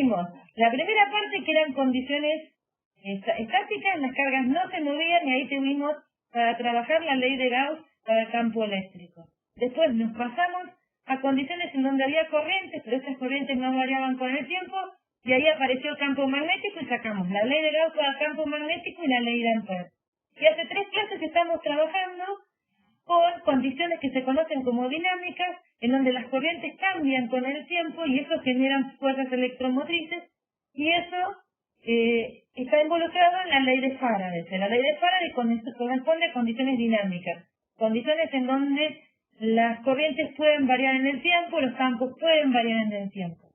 vimos la primera parte, que eran condiciones estáticas, las cargas no se movían, y ahí tuvimos para trabajar la ley de Gauss para el campo eléctrico. Después nos pasamos a condiciones en donde había corrientes, pero esas corrientes no variaban con el tiempo, y ahí apareció el campo magnético y sacamos la ley de Gauss para el campo magnético y la ley de Ampère. Y hace 3 clases que estamos trabajando con condiciones que se conocen como dinámicas, en donde las corrientes cambian con el tiempo y eso genera fuerzas electromotrices, y eso está involucrado en la ley de Faraday. La ley de Faraday corresponde a condiciones dinámicas, condiciones en donde las corrientes pueden variar en el tiempo, los campos pueden variar en el tiempo.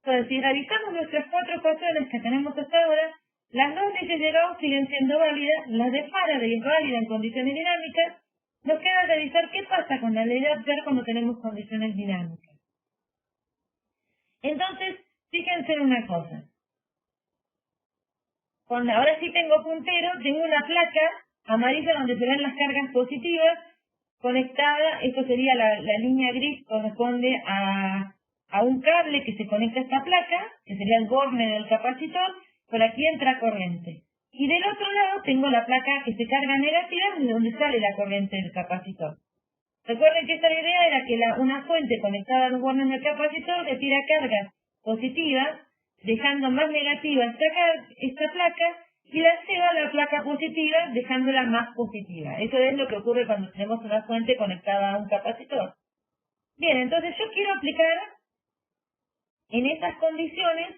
Entonces, si revisamos nuestras 4 ecuaciones que tenemos hasta ahora, las 2 leyes de Gauss siguen siendo válidas, las de Faraday es válida en condiciones dinámicas. Nos queda revisar qué pasa con la ley de Ampère cuando tenemos condiciones dinámicas. Entonces, fíjense en una cosa. Ahora sí tengo puntero, tengo una placa amarilla donde se ven las cargas positivas conectada. Esto sería la línea gris, corresponde a un cable que se conecta a esta placa, que sería el borne del capacitor. Por aquí entra corriente. Y del otro lado tengo la placa que se carga negativa, de donde sale la corriente del capacitor. Recuerden que esta idea era que una fuente conectada a los bornes del capacitor retira cargas positivas, dejando más negativa esta placa, y la lleva a la placa positiva, dejándola más positiva. Eso es lo que ocurre cuando tenemos una fuente conectada a un capacitor. Bien, entonces yo quiero aplicar en esas condiciones,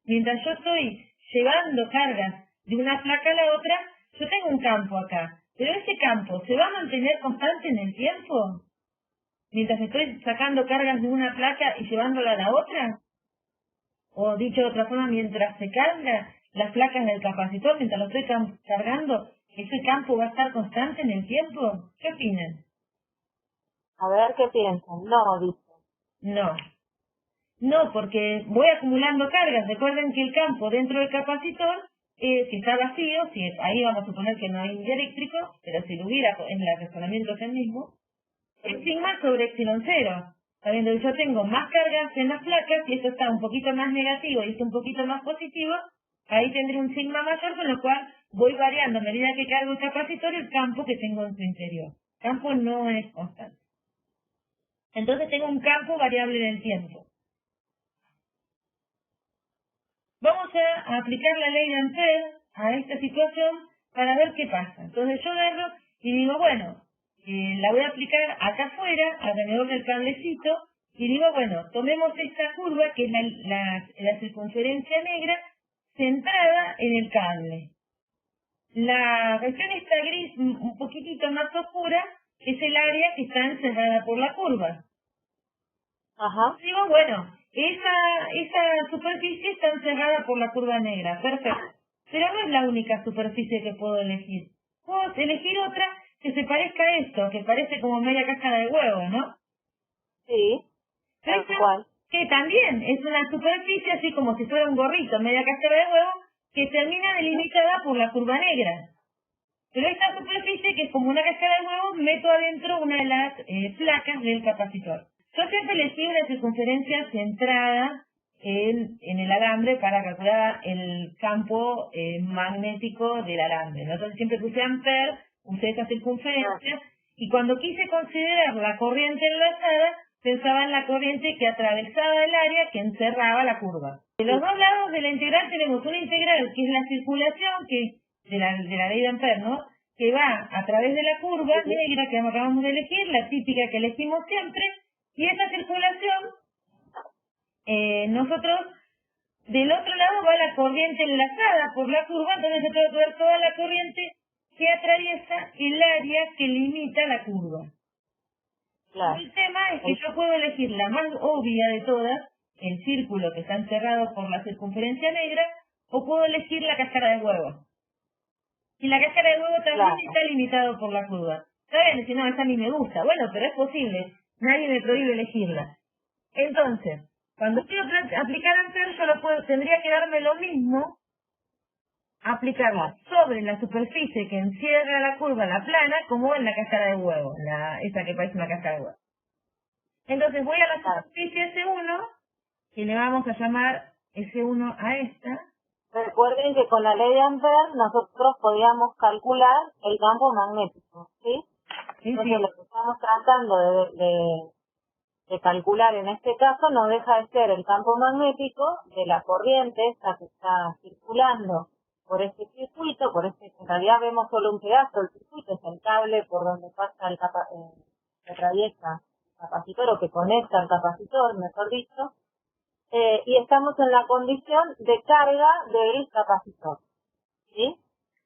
mientras yo estoy llevando cargas de una placa a la otra, yo tengo un campo acá. Pero ese campo, ¿se va a mantener constante en el tiempo? Mientras estoy sacando cargas de una placa y llevándola a la otra. O dicho de otra forma, mientras se cargan las placas del capacitor, mientras lo estoy cargando, ¿ese campo va a estar constante en el tiempo? ¿Qué opinan? A ver qué piensan. No, dice. No, porque voy acumulando cargas. Recuerden que el campo dentro del capacitor, si está vacío, ahí vamos a suponer que no hay dieléctrico, pero si lo hubiera, en el razonamiento es el mismo, es sigma sobre epsilon 0. Sabiendo que yo tengo más cargas en las placas, y esto está un poquito más negativo y esto un poquito más positivo, ahí tendré un sigma mayor, con lo cual voy variando a medida que cargo el capacitor el campo que tengo en su interior. El campo no es constante. Entonces tengo un campo variable en el tiempo. Vamos a aplicar la ley de Ampère a esta situación para ver qué pasa. Entonces yo agarro y digo, bueno, la voy a aplicar acá afuera, alrededor del cablecito, y digo, bueno, tomemos esta curva, que es la circunferencia negra, centrada en el cable. La región esta gris, un poquitito más oscura, es el área que está encerrada por la curva. Ajá. Digo, bueno, esa superficie está encerrada por la curva negra, perfecto. Pero no es la única superficie que puedo elegir. Puedo elegir otra que se parezca a esto, que parece como media cáscara de huevo, ¿no? Sí, tal cual. Que también es una superficie así como si fuera un gorrito, media cáscara de huevo, que termina delimitada por la curva negra. Pero esta superficie, que es como una cáscara de huevo, meto adentro una de las placas del capacitor. Yo siempre elegí una circunferencia centrada en el alambre para calcular el campo magnético del alambre, ¿no? Entonces siempre puse Ampère, usé esa circunferencia, y cuando quise considerar la corriente enlazada, pensaba en la corriente que atravesaba el área que encerraba la curva. De los dos lados de la integral tenemos una integral que es la circulación de la ley de Ampère, ¿no? Que va a través de la curva negra que acabamos de elegir, la típica que elegimos siempre, y esa circulación, nosotros, del otro lado va la corriente enlazada por la curva, entonces yo tengo que ver toda la corriente que atraviesa el área que limita la curva. Claro. El tema es que yo puedo elegir la más obvia de todas, el círculo que está encerrado por la circunferencia negra, o puedo elegir la cáscara de huevo. Y la cáscara de huevo también está limitado por la curva. ¿Saben? Si no, esa a mí me gusta. Bueno, pero es posible. Nadie me prohíbe elegirla. Entonces, cuando quiero aplicar Ampère, yo tendría que darme lo mismo, aplicarla sobre la superficie que encierra la curva, la plana, como en la cáscara de huevo, esa que parece una cáscara de huevo. Entonces voy a la superficie S1, que le vamos a llamar S1 a esta. Recuerden que con la ley de Ampère nosotros podíamos calcular el campo magnético, ¿sí? Entonces lo que estamos tratando de calcular en este caso no deja de ser el campo magnético de la corriente esta que está circulando por este circuito, en realidad vemos solo un pedazo del circuito, es el cable por donde pasa que atraviesa el capacitor o que conecta al capacitor, mejor dicho, y estamos en la condición de carga del capacitor, ¿sí?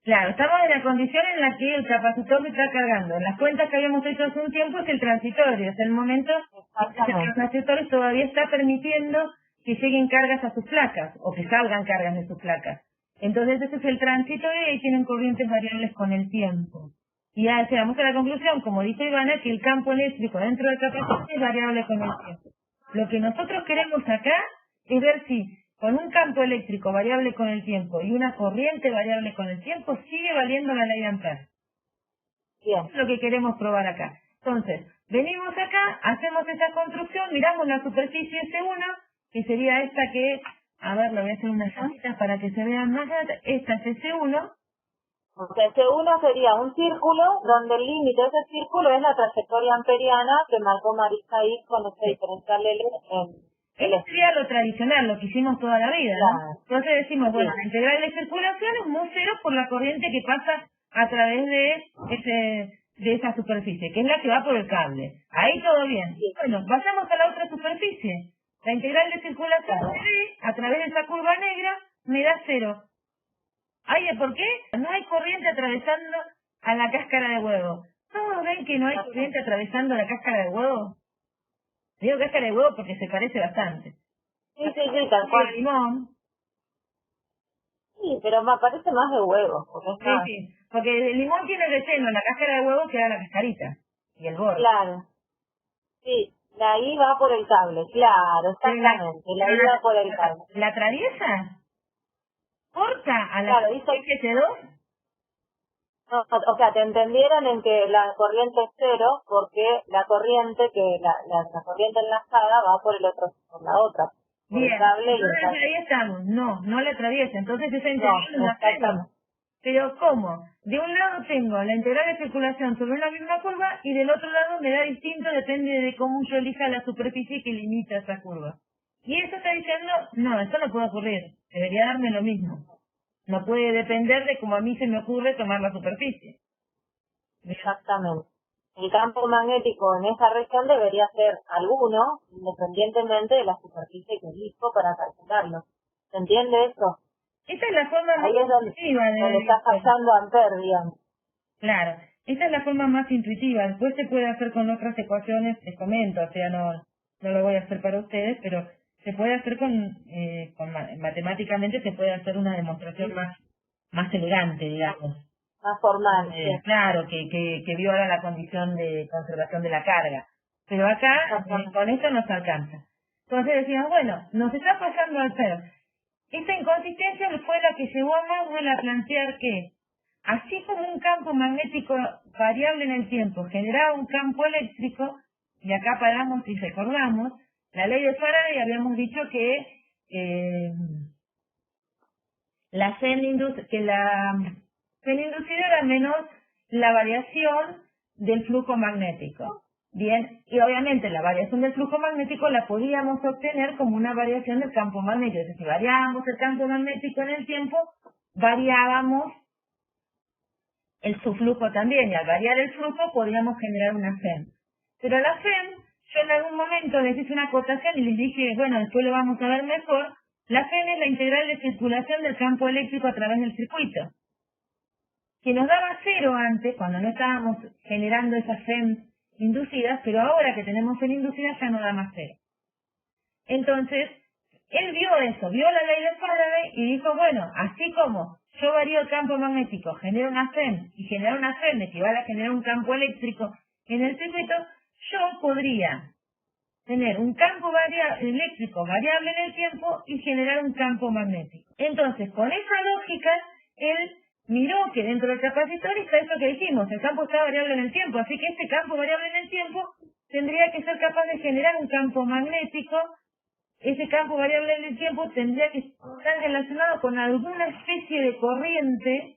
Claro, estamos en la condición en la que el capacitor se está cargando. En las cuentas que habíamos hecho hace un tiempo es el transitorio, es el momento en que el capacitor todavía está permitiendo que lleguen cargas a sus placas o que salgan cargas de sus placas. Entonces ese es el transitorio y ahí tienen corrientes variables con el tiempo. Y ya llegamos a la conclusión, como dice Ivana, que el campo eléctrico dentro del capacitor es variable con el tiempo. Lo que nosotros queremos acá es ver si con un campo eléctrico variable con el tiempo y una corriente variable con el tiempo sigue valiendo la ley de Ampère. Bien. Es lo que queremos probar acá. Entonces, venimos acá, hacemos esa construcción, miramos la superficie S1, que sería esta que, a ver, le voy a hacer unas rayitas para que se vean más. Esta es S1. O sea, S1 sería un círculo donde el límite de ese círculo es la trayectoria amperiana que marcó Marisa ahí con este diferencial L en Eso sería lo tradicional, lo que hicimos toda la vida, ¿no? Claro. Entonces decimos, bueno, la integral de circulación es mu cero por la corriente que pasa a través de esa superficie, que es la que va por el cable. Ahí todo bien. Sí. Bueno, pasamos a la otra superficie. La integral de circulación a través de esa curva negra me da cero. Ay, ¿por qué? No hay corriente atravesando a la cáscara de huevo. ¿Todos ven que no hay corriente atravesando la cáscara de huevo? Digo cáscara de huevo porque se parece bastante. Sí, tal cual. El limón. Sí, pero me parece más de huevo. Sí, porque el limón tiene relleno, la cáscara de huevo queda la cascarita. Y el borde. Claro. Sí, la I va por el cable, claro, exactamente. La I va por el cable. ¿La atraviesa? ¿Corta a la claro, S2? No, o sea, te entendieron en que la corriente es cero porque la corriente la corriente enlazada va por la otra. Bien, el cable entonces ahí estamos. No la atraviesa. Entonces esa integral no la cero. Pero ¿cómo? De un lado tengo la integral de circulación sobre una misma curva y del otro lado me da distinto, depende de cómo yo elija la superficie que limita esa curva. Y eso está diciendo, no, esto no puede ocurrir. Debería darme lo mismo. No puede depender de cómo a mí se me ocurre tomar la superficie. Exactamente. El campo magnético en esa región debería ser alguno, independientemente de la superficie que elijo para calcularlo. ¿Se entiende eso? Esta es la forma Ahí más es donde está fallando Ampère, digamos. Claro, esta es la forma más intuitiva. Después se puede hacer con otras ecuaciones, les comento, o sea, no lo voy a hacer para ustedes, pero se puede hacer matemáticamente se puede hacer una demostración más elegante, digamos. Más formal. Claro, que viola la condición de conservación de la carga. Pero acá, con esto nos alcanza. Entonces decíamos, bueno, nos está fallando Ampère. Esta inconsistencia fue la que llevó a Maxwell a plantear que, así como un campo magnético variable en el tiempo generaba un campo eléctrico, y acá paramos y recordamos, la ley de Faraday habíamos dicho que la Fen inducida era menos la variación del flujo magnético. Bien, y obviamente la variación del flujo magnético la podíamos obtener como una variación del campo magnético. Es decir, si variábamos el campo magnético en el tiempo, variábamos su flujo también, y al variar el flujo podíamos generar una FEM. Pero la FEM, yo en algún momento les hice una acotación y les dije, bueno, después lo vamos a ver mejor, la FEM es la integral de circulación del campo eléctrico a través del circuito, que nos daba cero antes, cuando no estábamos generando esas FEM inducidas, pero ahora que tenemos FEM inducidas ya no da más cero. Entonces, él vio eso, vio la ley de Faraday y dijo, bueno, así como yo varío el campo magnético, genero una FEM, y generar una FEM equivale a generar un campo eléctrico en el circuito, yo podría tener un campo eléctrico variable en el tiempo y generar un campo magnético. Entonces, con esa lógica, él miró que dentro del capacitor está eso que dijimos, el campo está variable en el tiempo, así que este campo variable en el tiempo tendría que ser capaz de generar un campo magnético ese campo variable en el tiempo tendría que estar relacionado con alguna especie de corriente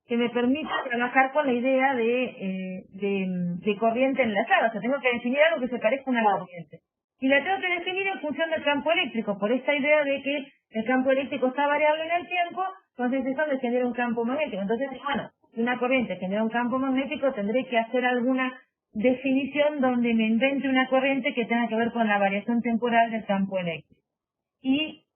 que me permita trabajar con la idea de corriente enlazada. O sea, tengo que definir algo que se parezca a una corriente. Y la tengo que definir en función del campo eléctrico, por esta idea de que el campo eléctrico está variable en el tiempo, entonces eso me genera un campo magnético. Entonces, bueno, si una corriente genera un campo magnético, tendré que hacer alguna definición donde me invente una corriente que tenga que ver con la variación temporal del campo eléctrico. Y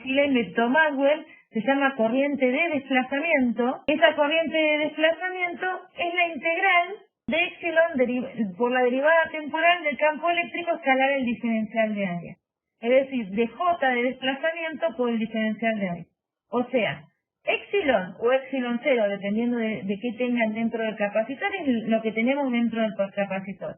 el método Maxwell se llama corriente de desplazamiento. Esa corriente de desplazamiento es la integral de epsilon por la derivada temporal del campo eléctrico escalar el diferencial de área. Es decir, de J de desplazamiento por el diferencial de área. O sea, epsilon o epsilon cero, dependiendo de qué tengan dentro del capacitor, es lo que tenemos dentro del capacitor.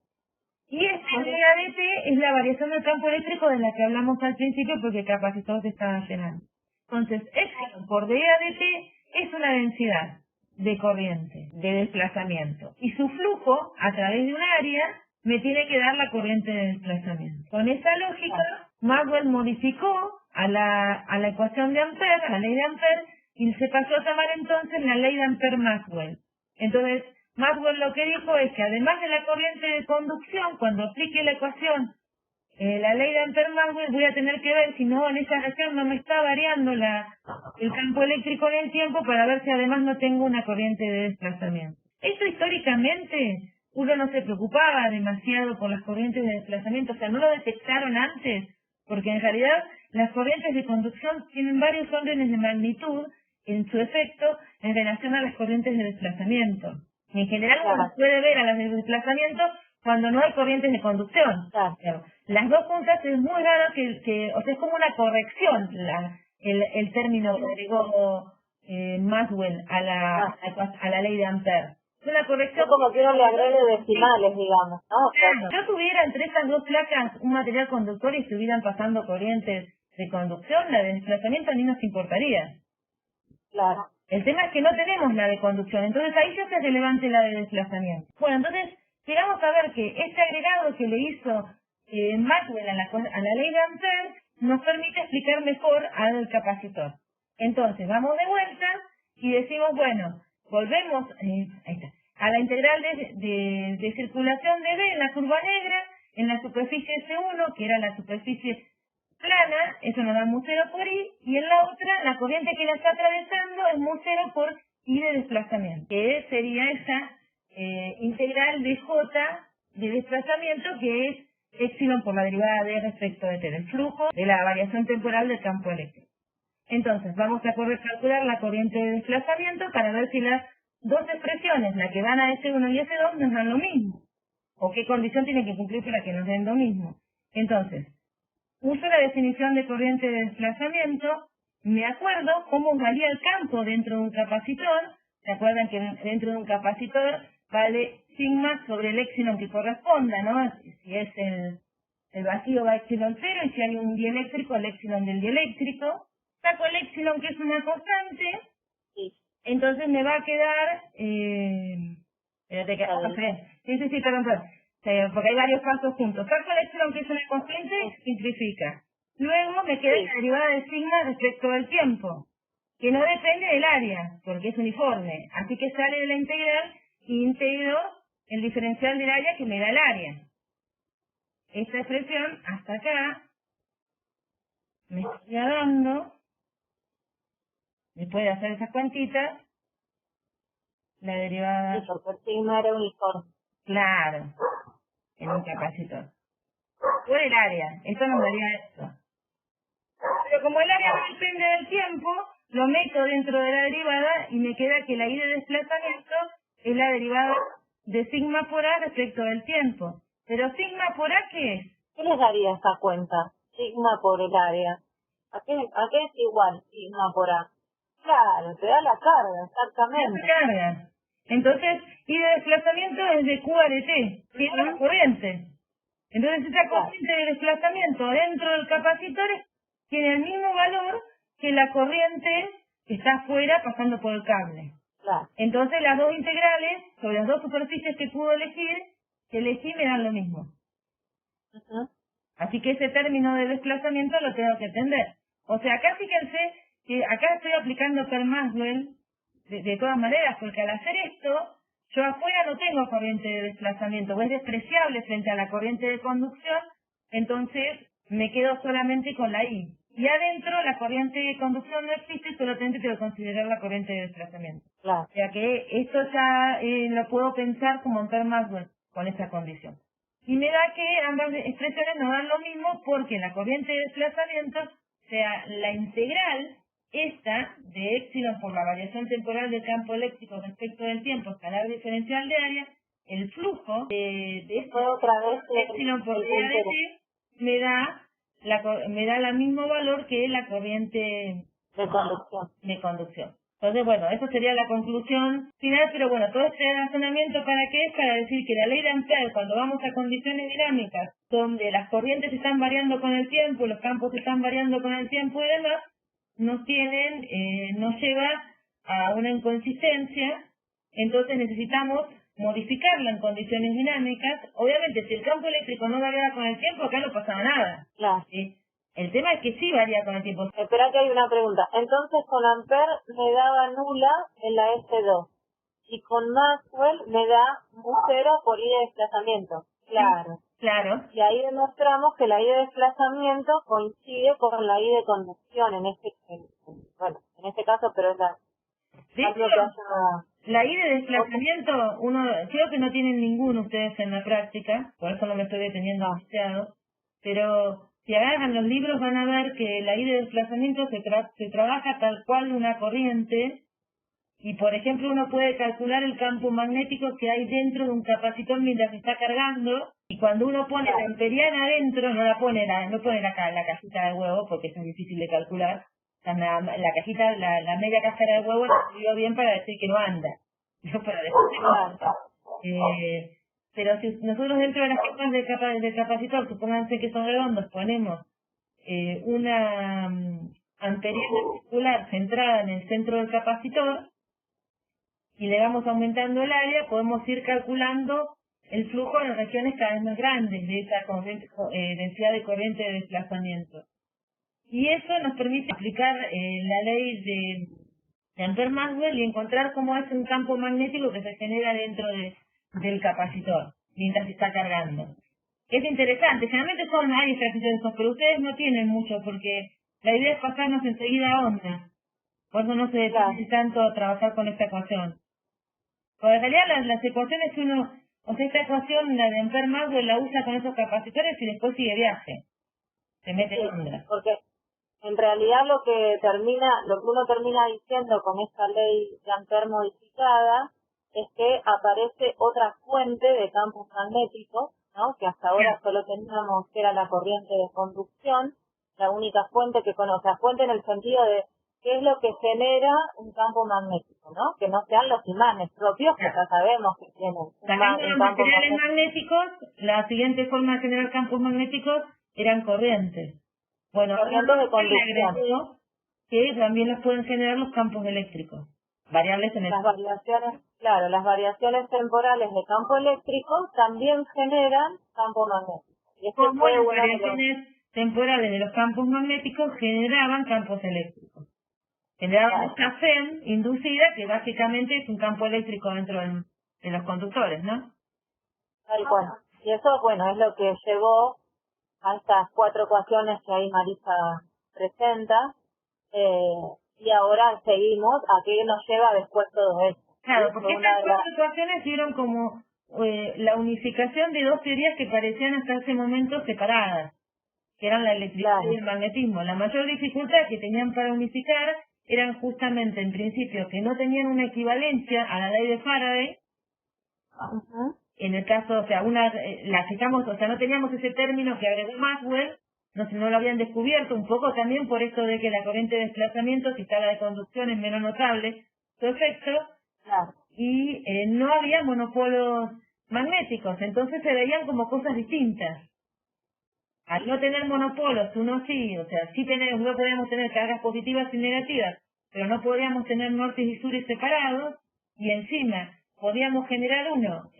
Y esta idea de T es la variación del campo eléctrico de la que hablamos al principio porque el capacitor se estaba llenando. Entonces, epsilon por dA de T es una densidad de corriente, de desplazamiento. Y su flujo, a través de un área, me tiene que dar la corriente de desplazamiento. Con esa lógica, Maxwell modificó a la ecuación de Ampère, a la ley de Ampère, y se pasó a llamar entonces la ley de Ampère-Maxwell. Entonces, Maxwell lo que dijo es que además de la corriente de conducción, cuando aplique la ecuación, la ley de Ampère-Maxwell, voy a tener que ver si no en esa región no me está variando el campo eléctrico en el tiempo para ver si además no tengo una corriente de desplazamiento. Esto históricamente uno no se preocupaba demasiado por las corrientes de desplazamiento, o sea, no lo detectaron antes, porque en realidad las corrientes de conducción tienen varios órdenes de magnitud en su efecto en relación a las corrientes de desplazamiento. En general uno puede ver a las de desplazamiento cuando no hay corrientes de conducción. Claro. Las dos juntas es muy raro o sea, es como una corrección el término que agregó Maxwell a la ley de Ampère. Es una corrección. Es como que uno le agregue decimales, digamos, ¿no? Claro. Si yo tuviera entre esas dos placas un material conductor y estuvieran pasando corrientes de conducción, la de desplazamiento a mí nos importaría. Claro. El tema es que no tenemos la de conducción, entonces ahí se hace relevante la de desplazamiento. Bueno, entonces llegamos a ver que este agregado que le hizo Maxwell a la ley de Ampère nos permite explicar mejor al capacitor. Entonces vamos de vuelta y decimos, bueno, volvemos ahí está, a la integral de circulación de B en la curva negra, en la superficie S1, que era la superficie plana, eso nos da mu 0 por I, y en la otra, la corriente que la está atravesando es mu 0 por I de desplazamiento, que sería esa integral de J de desplazamiento, que es epsilon por la derivada de respecto de T, del flujo de la variación temporal del campo eléctrico. Entonces, vamos a calcular la corriente de desplazamiento para ver si las dos expresiones, la que van a S1 y S2, nos dan lo mismo, o qué condición tiene que cumplir para que nos den lo mismo. Entonces, uso la definición de corriente de desplazamiento, me acuerdo cómo varía el campo dentro de un capacitor. ¿Se acuerdan que dentro de un capacitor vale sigma sobre el epsilon que corresponda, ¿no? Si es el vacío va a epsilon 0 y si hay un dieléctrico, el epsilon del dieléctrico. Saco el epsilon que es una constante, Sí. entonces me va a quedar... perdón. Porque hay varios pasos juntos. Saco el epsilon que es una constante, simplifica. Luego me queda la derivada de sigma respecto del tiempo, que no depende del área, porque es uniforme. Así que sale de la integral y integro el diferencial del área que me da el área. Esta expresión, hasta acá, me estaría dando, después de hacer esas cuantitas, la derivada... Sí, porque el sigma era uniforme. Claro, en un capacitor. Por el área, esto nos daría esto. Pero como el área no depende del tiempo, lo meto dentro de la derivada y me queda que la I de desplazamiento es la derivada de sigma por A respecto del tiempo. Pero sigma por A, ¿qué es? ¿Qué les daría esa cuenta? Sigma por el área. ¿A qué es igual sigma por A? Claro, te da la carga, exactamente. La carga. Entonces, I de desplazamiento es de Q a de T, que es la corriente. Entonces, esa corriente de desplazamiento dentro del capacitor tiene el mismo valor que la corriente que está afuera pasando por el cable. Claro. Entonces, las dos integrales sobre las dos superficies que puedo elegir, que elegí me dan lo mismo. Así que ese término de desplazamiento lo tengo que entender. O sea, acá fíjense que acá estoy aplicando Per Maxwell de todas maneras, porque al hacer esto, yo afuera no tengo corriente de desplazamiento, o es despreciable frente a la corriente de conducción, entonces me quedo solamente con la I. Y adentro la corriente de conducción no existe, solamente tengo que considerar la corriente de desplazamiento. Claro. O sea que esto ya lo puedo pensar como en Per Maxwell con esa condición. Y me da que ambas expresiones nos dan lo mismo porque la corriente de desplazamiento, o sea, la integral esta de épsilon por la variación temporal del campo eléctrico respecto del tiempo escalar diferencial de área, el flujo de este otra vez épsilon por día de t me da el mismo valor que la corriente de conducción. Entonces, bueno, eso sería la conclusión final, pero bueno, todo este razonamiento ¿para qué? Es para decir que la ley de Ampère, cuando vamos a condiciones dinámicas, donde las corrientes están variando con el tiempo, los campos están variando con el tiempo y demás, nos lleva a una inconsistencia, entonces necesitamos modificarla en condiciones dinámicas. Obviamente, si el campo eléctrico no variaba con el tiempo, acá no pasaba nada. Claro. ¿Sí? El tema es que sí varía con el tiempo. Espera que hay una pregunta. Entonces con Ampère me daba nula en la S2 y con Maxwell me da mu0 por I de desplazamiento. Claro. Claro. Y ahí demostramos que la I de desplazamiento coincide con la I de conducción en este caso, pero es la I de desplazamiento, creo que no tienen ninguno ustedes en la práctica, por eso no me estoy deteniendo demasiado, pero si agarran los libros van a ver que la I de desplazamiento se trabaja tal cual una corriente, y por ejemplo uno puede calcular el campo magnético que hay dentro de un capacitor mientras se está cargando, y cuando uno pone la amperiana adentro, no pone la cajita de huevo, porque eso es difícil de calcular. La cajita, la media cáscara de huevo la escribió bien para decir que no anda. No para decir que no anda. Pero si nosotros dentro de las capas del capacitor, supónganse que son redondos, ponemos una amperiana circular centrada en el centro del capacitor y le vamos aumentando el área, podemos ir calculando el flujo en regiones cada vez más grandes de esa densidad de corriente de desplazamiento. Y eso nos permite aplicar la ley de Ampère-Maxwell y encontrar cómo es un campo magnético que se genera dentro del capacitor mientras se está cargando. Es interesante, generalmente hay ejercicios, pero ustedes no tienen mucho porque la idea es pasarnos enseguida a onda. Por eso no se detiene tanto a trabajar con esta ecuación. Porque en realidad las ecuaciones esta ecuación, la de Ampère-Maxwell, la usa con esos capacitores y después sigue viaje. Se mete en onda. Porque en realidad lo que uno termina diciendo con esta ley de Ampère modificada es que aparece otra fuente de campos magnéticos, ¿no? Que hasta ahora solo teníamos, que era la corriente de conducción, la única fuente que conoce, fuente en el sentido de qué es lo que genera un campo magnético, ¿no? Que no sean los imanes propios, que ya sabemos que tienen los materiales magnéticos, la siguiente forma de generar campos magnéticos eran corrientes. Bueno, corrientes de conducción. Que también los pueden generar los campos eléctricos, variables en el las variaciones temporales de campo eléctrico también generan campo magnético. Y como las variaciones temporales de los campos magnéticos generaban campos eléctricos. Generaban esta FEM inducida, que básicamente es un campo eléctrico dentro de los conductores, ¿no? Tal cual. Y eso, es lo que llevó a estas 4 ecuaciones que ahí Marisa presenta, y ahora seguimos a qué nos lleva después todo esto. Claro, porque estas 4 ecuaciones dieron como la unificación de 2 teorías que parecían hasta ese momento separadas, que eran la electricidad y el magnetismo. La mayor dificultad que tenían para unificar eran justamente, en principio, que no tenían una equivalencia a la ley de Faraday. En el caso, no teníamos ese término que agregó Maxwell, no lo habían descubierto, un poco también por esto de que la corriente de desplazamiento, si está la de conducción, es menos notable su efecto, y no había monopolos magnéticos, entonces se veían como cosas distintas. Al no tener monopolos, uno sí, no podíamos tener cargas positivas y negativas, pero no podíamos tener nortes y sures separados, y encima, podíamos generar uno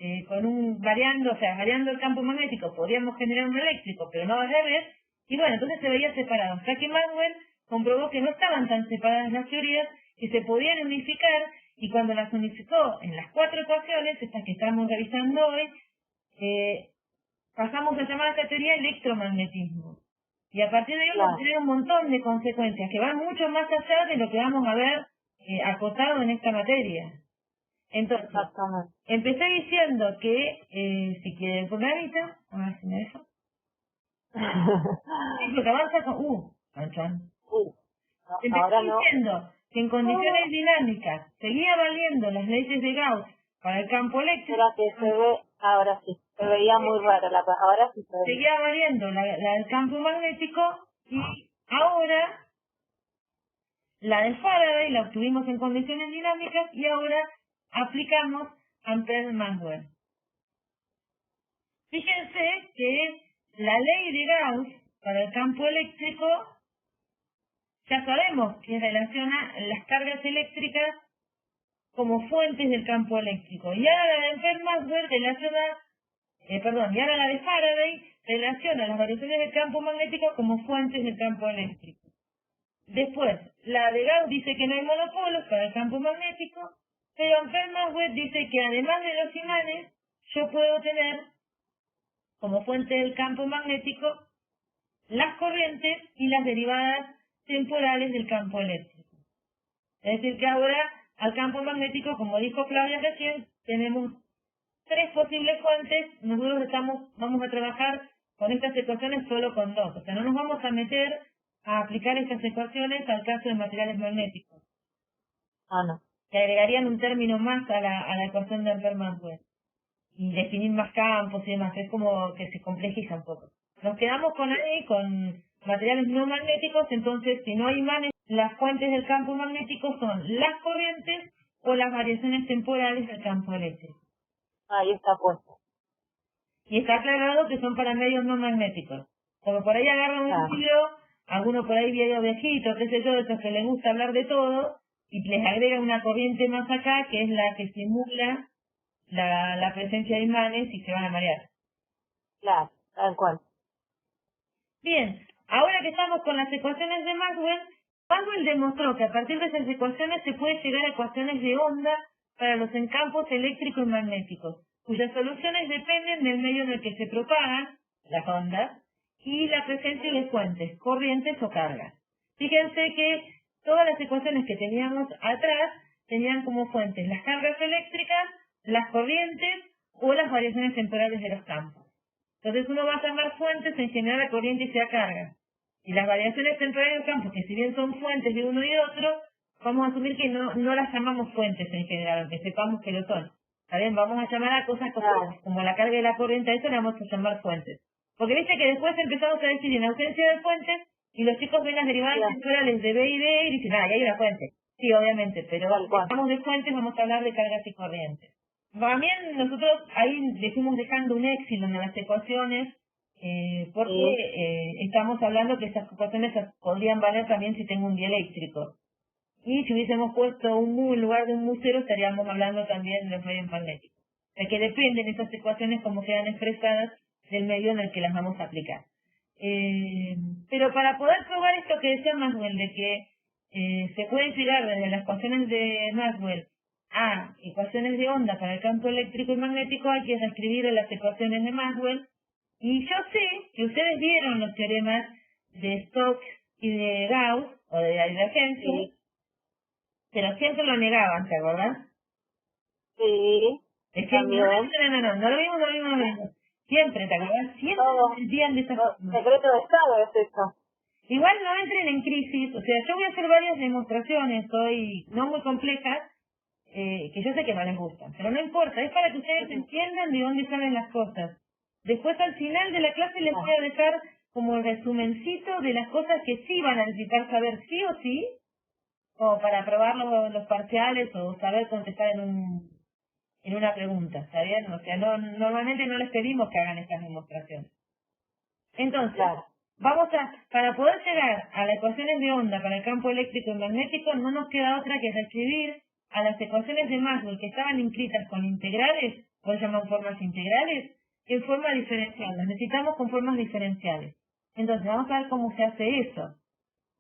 variando el campo magnético, podíamos generar un eléctrico, pero no al revés, y bueno, entonces se veía separado. O sea que Maxwell comprobó que no estaban tan separadas las teorías, que se podían unificar, y cuando las unificó en las 4 ecuaciones, estas que estamos revisando hoy, pasamos a llamar a esta teoría electromagnetismo. Y a partir de ahí vamos a tener un montón de consecuencias que van mucho más allá de lo que vamos a ver acotado en esta materia. Entonces, empecé diciendo que, si quieren poner ahorita, a ver si me deja. Sí, porque avanza con... Empecé diciendo que en condiciones dinámicas seguía valiendo las leyes de Gauss para el campo eléctrico. Ahora sí, se veía muy raro, ahora sí se ve. Seguía valiendo la del campo magnético, y ahora la de Faraday la obtuvimos en condiciones dinámicas y ahora aplicamos Ampère-Maxwell. Fíjense que la ley de Gauss para el campo eléctrico ya sabemos que relaciona las cargas eléctricas como fuentes del campo eléctrico. Y ahora la de Ampère-Maxwell y ahora la de Faraday relaciona las variaciones del campo magnético como fuentes del campo eléctrico. Después, la de Gauss dice que no hay monopolos para el campo magnético, pero Ampère-Maxwell dice que además de los imanes, yo puedo tener como fuente del campo magnético las corrientes y las derivadas temporales del campo eléctrico. Es decir, que ahora al campo magnético, como dijo Claudia recién, tenemos 3 posibles fuentes. Nosotros vamos a trabajar con estas ecuaciones solo con 2. O sea, no nos vamos a meter a aplicar estas ecuaciones al caso de materiales magnéticos. No. Que agregarían un término más a la ecuación de Ampère-Maxwell. Y definir más campos y demás. Es como que se complejiza un poco. Nos quedamos con materiales no magnéticos, entonces si no hay imanes, las fuentes del campo magnético son las corrientes o las variaciones temporales del campo eléctrico. Ahí está puesto. Y está aclarado que son para medios no magnéticos. Como por ahí agarran un libro, alguno por ahí video viejito, qué sé yo, de esos que les gusta hablar de todo, y les agrega una corriente más acá, que es la que simula la presencia de imanes y se van a marear. Claro, tal cual. Bien, ahora que estamos con las ecuaciones de Maxwell, Maxwell demostró que a partir de esas ecuaciones se puede llegar a ecuaciones de onda para los encampos eléctricos y magnéticos, cuyas soluciones dependen del medio en el que se propagan las ondas y la presencia de fuentes, corrientes o cargas. Fíjense que todas las ecuaciones que teníamos atrás tenían como fuentes las cargas eléctricas, las corrientes o las variaciones temporales de los campos. Entonces uno va a llamar fuentes en general a corriente y sea carga. Y las variaciones temporales del campo, que si bien son fuentes de uno y otro, vamos a asumir que no las llamamos fuentes en general, aunque sepamos que lo son. ¿Está bien? Vamos a llamar a cosas como la carga y la corriente, a eso le vamos a llamar fuentes. Porque viste que después empezamos a decir en ausencia de fuentes, y los chicos ven las derivadas temporales de B y D y dicen, ya hay una fuente. Sí, obviamente, pero cuando hablamos de fuentes vamos a hablar de cargas y corrientes. También nosotros ahí le fuimos dejando un épsilon en las ecuaciones, porque estamos hablando que esas ecuaciones podrían valer también si tengo un dieléctrico. Y si hubiésemos puesto un mu en lugar de un mu cero, estaríamos hablando también de los medios magnéticos. O sea que dependen esas ecuaciones como quedan expresadas del medio en el que las vamos a aplicar. Pero para poder probar esto que decía Maxwell, de que se puede llegar desde las ecuaciones de Maxwell a ecuaciones de onda para el campo eléctrico y magnético, hay que reescribir las ecuaciones de Maxwell. Y yo sé que ustedes vieron los teoremas de Stokes y de Gauss, o de la divergencia, pero siempre lo negaban, ¿te acordás? Sí. Es que no lo vimos. Siempre, ¿te acordás? Siempre decían de esas cosas. Secreto de Estado es esto. Igual no entren en crisis, o sea, yo voy a hacer varias demostraciones hoy, no muy complejas, que yo sé que no les gustan, pero no importa, es para que ustedes entiendan de dónde salen las cosas. Después al final de la clase les voy a dejar como el resumencito de las cosas que sí van a necesitar saber sí o sí, como para probar los parciales o saber contestar en una pregunta, ¿está bien? O sea, normalmente no les pedimos que hagan estas demostraciones. Entonces, para poder llegar a las ecuaciones de onda para el campo eléctrico y magnético, no nos queda otra que reescribir a las ecuaciones de Maxwell que estaban inscritas con integrales, o llaman formas integrales, en forma diferencial. Las necesitamos con formas diferenciales. Entonces, vamos a ver cómo se hace eso.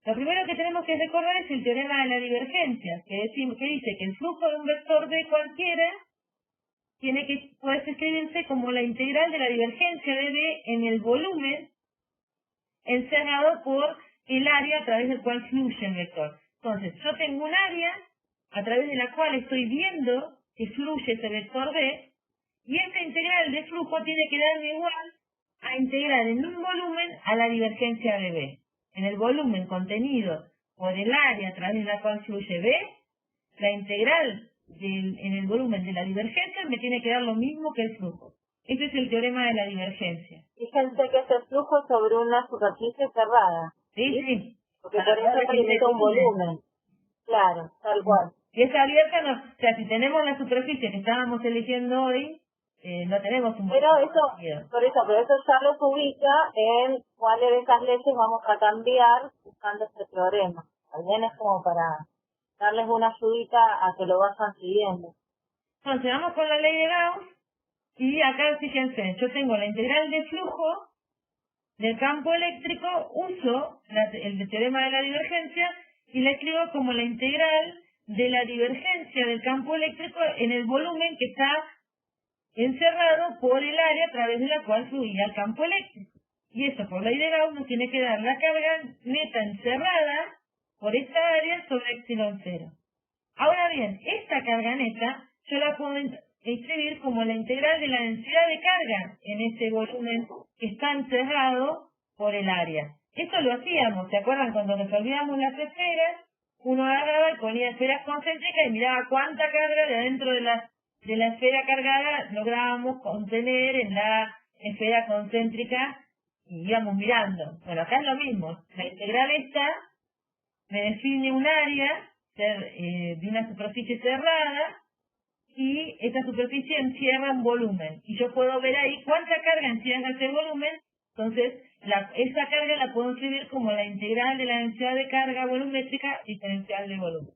Lo primero que tenemos que recordar es el teorema de la divergencia, que dice que el flujo de un vector B cualquiera puede escribirse como la integral de la divergencia de B en el volumen encerrado por el área a través del cual fluye el vector. Entonces, yo tengo un área a través de la cual estoy viendo que fluye ese vector B, y esta integral de flujo tiene que darme igual a integrar en un volumen a la divergencia de B. En el volumen contenido por el área a través de la cual fluye B, la integral en el volumen de la divergencia me tiene que dar lo mismo que el flujo. Este es el teorema de la divergencia. Fíjense que es el flujo sobre una superficie cerrada. Sí. Porque por eso limita un volumen. Claro, tal cual. Si es abierta, no, o sea, si tenemos la superficie que estábamos eligiendo hoy, no tenemos un pero eso ya los ubica en cuáles de esas leyes vamos a cambiar usando este teorema. También es como para darles una ayudita a que lo vayan siguiendo. Entonces, vamos con la ley de Gauss, y acá fíjense, yo tengo la integral de flujo del campo eléctrico, uso el teorema de la divergencia y la escribo como la integral de la divergencia del campo eléctrico en el volumen que está encerrado por el área a través de la cual fluía el campo eléctrico. Y eso por ley de Gauss nos tiene que dar la carga neta encerrada por esta área sobre epsilon 0. Ahora bien, esta carga neta yo la puedo escribir como la integral de la densidad de carga en ese volumen que está encerrado por el área. Esto lo hacíamos, ¿se acuerdan? Cuando resolvíamos las esferas, uno agarraba y ponía esferas concéntricas y miraba cuánta carga de adentro de la esfera cargada lográbamos contener en la esfera concéntrica y íbamos mirando. Bueno, acá es lo mismo. La integral esta me define un área de una superficie cerrada y esta superficie encierra un volumen. Y yo puedo ver ahí cuánta carga encierra ese volumen. Entonces, esa carga la puedo escribir como la integral de la densidad de carga volumétrica diferencial de volumen.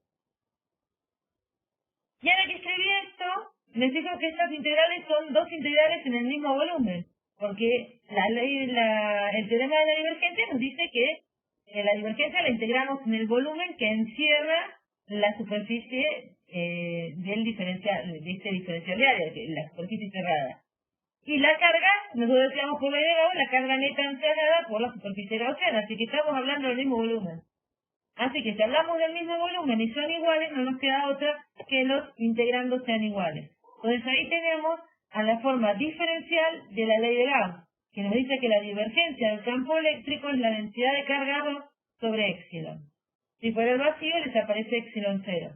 Y ahora que escribí esto, me fijo que estas integrales son dos integrales en el mismo volumen, porque el teorema de la divergencia nos dice que la divergencia la integramos en el volumen que encierra la superficie de este diferencial de área, la superficie cerrada. Y la carga, nosotros decíamos por ley de Gauss, la carga neta encerrada por la superficie gaussiana, así que estamos hablando del mismo volumen. Así que si hablamos del mismo volumen y son iguales, no nos queda otra que los integrandos sean iguales. Entonces ahí tenemos a la forma diferencial de la ley de Gauss, que nos dice que la divergencia del campo eléctrico es la densidad de carga ρ sobre épsilon. Si por el vacío les aparece epsilon 0.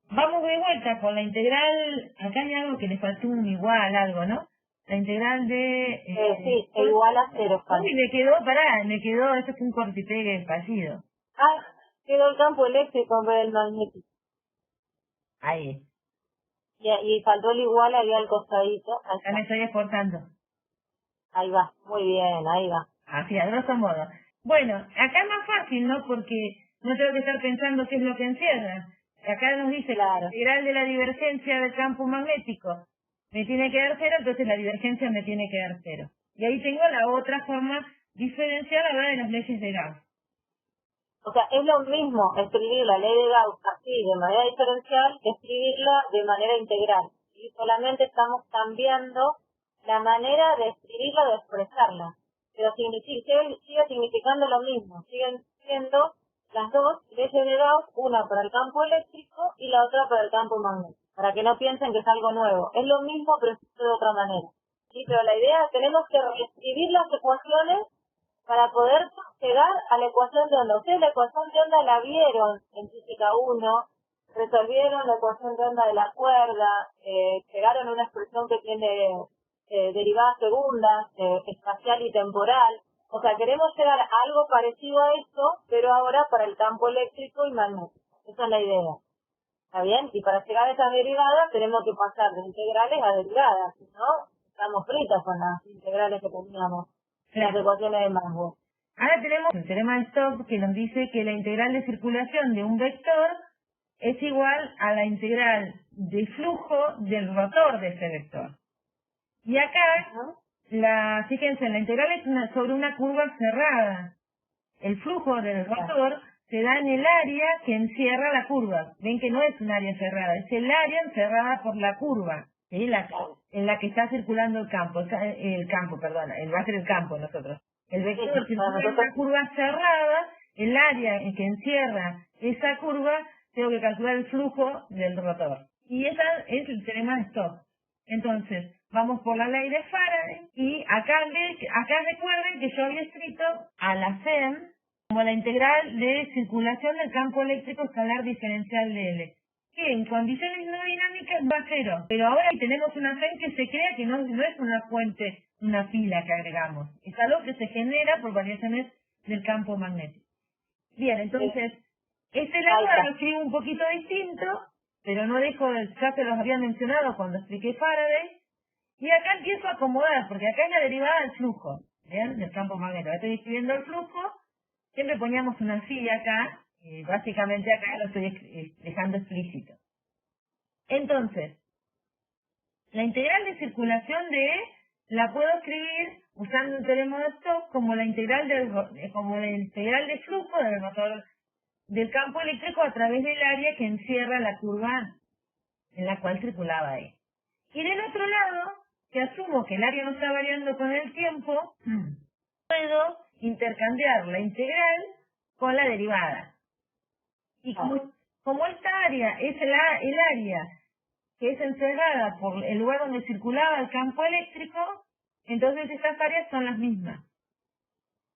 Vamos de vuelta con la integral, acá hay algo que le faltó un igual, algo, ¿no? La integral de... sí, igual a 0. Uy, me quedó, esto fue un cortipegue fallido. Quedó el campo eléctrico en vez del magnético. Ahí. Y faltó el igual ahí al costadito. Ya me estoy esforzando. Ahí va, muy bien, ahí va. Así, a grosso modo. Bueno, acá es más fácil, ¿no? Porque no tengo que estar pensando qué es lo que encierra. Acá nos dice la integral de la divergencia del campo magnético me tiene que dar 0, entonces la divergencia me tiene que dar 0. Y ahí tengo la otra forma diferencial ahora de las leyes de Gauss. O sea, es lo mismo escribir la ley de Gauss así de manera diferencial que escribirla de manera integral. Y solamente estamos cambiando la manera de escribirla o de expresarla. Pero sigue significando lo mismo. Siguen siendo las dos leyes de Gauss, una para el campo eléctrico y la otra para el campo magnético. Para que no piensen que es algo nuevo. Es lo mismo, pero es de otra manera. Sí, pero la idea es que tenemos que reescribir las ecuaciones para poder llegar a la ecuación de onda. Ustedes la ecuación de onda la vieron en física 1, resolvieron la ecuación de onda de la cuerda, llegaron a una expresión que tiene derivadas segundas, espacial y temporal. O sea, queremos llegar a algo parecido a eso, pero ahora para el campo eléctrico y magnético. Esa es la idea. ¿Está bien? Y para llegar a esas derivadas tenemos que pasar de integrales a derivadas, ¿no? Estamos fritas con las integrales que teníamos. Las ecuaciones de Maxwell. Ahora tenemos el teorema de Stokes que nos dice que la integral de circulación de un vector es igual a la integral de flujo del rotor de ese vector. Y acá, fíjense, la integral es sobre una curva cerrada. El flujo del rotor se da en el área que encierra la curva. Ven que no es un área cerrada, es el área encerrada por la curva, ¿sí? En la que está circulando el campo, va a ser el campo nosotros. El vector circula en una curva cerrada, el área en que encierra esa curva, tengo que calcular el flujo del rotor. Y ese es el teorema de Stokes. Entonces, vamos por la ley de Faraday, y acá recuerden que yo había escrito a la SEM como la integral de circulación del campo eléctrico escalar diferencial de L, que en condiciones no dinámicas va a cero, pero ahora tenemos una SEM que se crea que no es una fuente, una fila que agregamos, es algo que se genera por variaciones del campo magnético. Bien, entonces, este lado lo escribo un poquito distinto, pero no dejo, ya se los había mencionado cuando expliqué Faraday, y acá empiezo a acomodar, porque acá es la derivada del flujo, ¿bien? Del campo magnético. Estoy escribiendo el flujo, siempre poníamos una fila acá, y básicamente acá lo estoy dejando explícito. Entonces, la integral de circulación de E la puedo escribir usando un teorema de Stokes como la integral de flujo del rotor del campo eléctrico a través del área que encierra la curva en la cual circulaba E. Y del otro lado, que asumo que el área no está variando con el tiempo, puedo intercambiar la integral con la derivada. Y como esta área es el área que es encerrada por el lugar donde circulaba el campo eléctrico, entonces estas áreas son las mismas.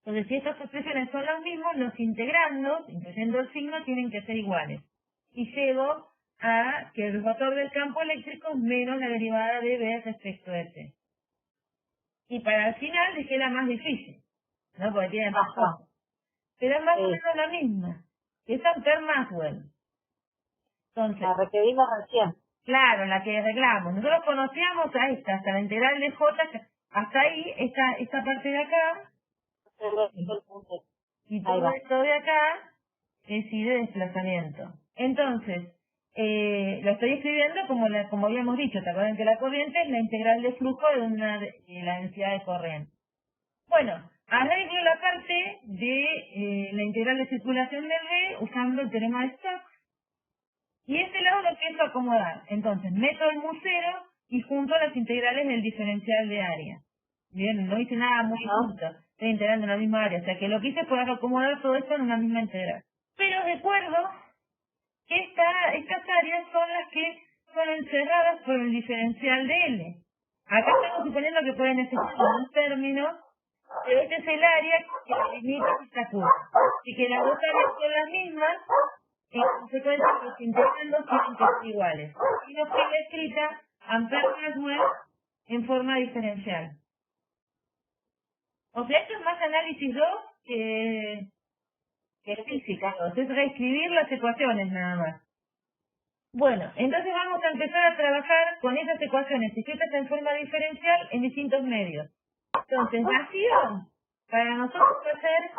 Entonces, si estas expresiones son las mismas, los integrandos, incluyendo el signo, tienen que ser iguales. Y llego a que el rotor del campo eléctrico es menos la derivada de B respecto de T. Y para el final dejé la más difícil, ¿no? Porque tiene más cosas. Pero es más o menos la misma, que es Ampère-Maxwell. Entonces, la requerimos recién. Claro, la que arreglamos. Nosotros conocíamos a esta, hasta la integral de J, hasta ahí, esta parte de acá, y todo esto de acá es I de desplazamiento. Entonces, lo estoy escribiendo como habíamos dicho, ¿te acuerdan que la corriente es la integral de flujo de la densidad de corriente? Bueno, arreglo la parte de la integral de circulación de B usando el teorema de Stokes. Y este lado lo empiezo a acomodar. Entonces, meto el mu cero y junto las integrales del diferencial de área. Bien, no hice nada muy justo. Estoy integrando en la misma área. O sea que lo que hice fue acomodar todo esto en una misma integral. Pero recuerdo que estas áreas son las que son encerradas por el diferencial de L. Acá estamos suponiendo que pueden existir un término, pero este es el área que delimita esta curva. Así que las dos áreas son las mismas. En consecuencia, los integrandos tienen que ser iguales. Y nos queda escrita Ampère-Maxwell en forma diferencial. O sea, esto es más análisis 2 que física. Es reescribir las ecuaciones nada más. Bueno, entonces vamos a empezar a trabajar con esas ecuaciones escritas en forma diferencial en distintos medios. Entonces, vacío para nosotros va a ser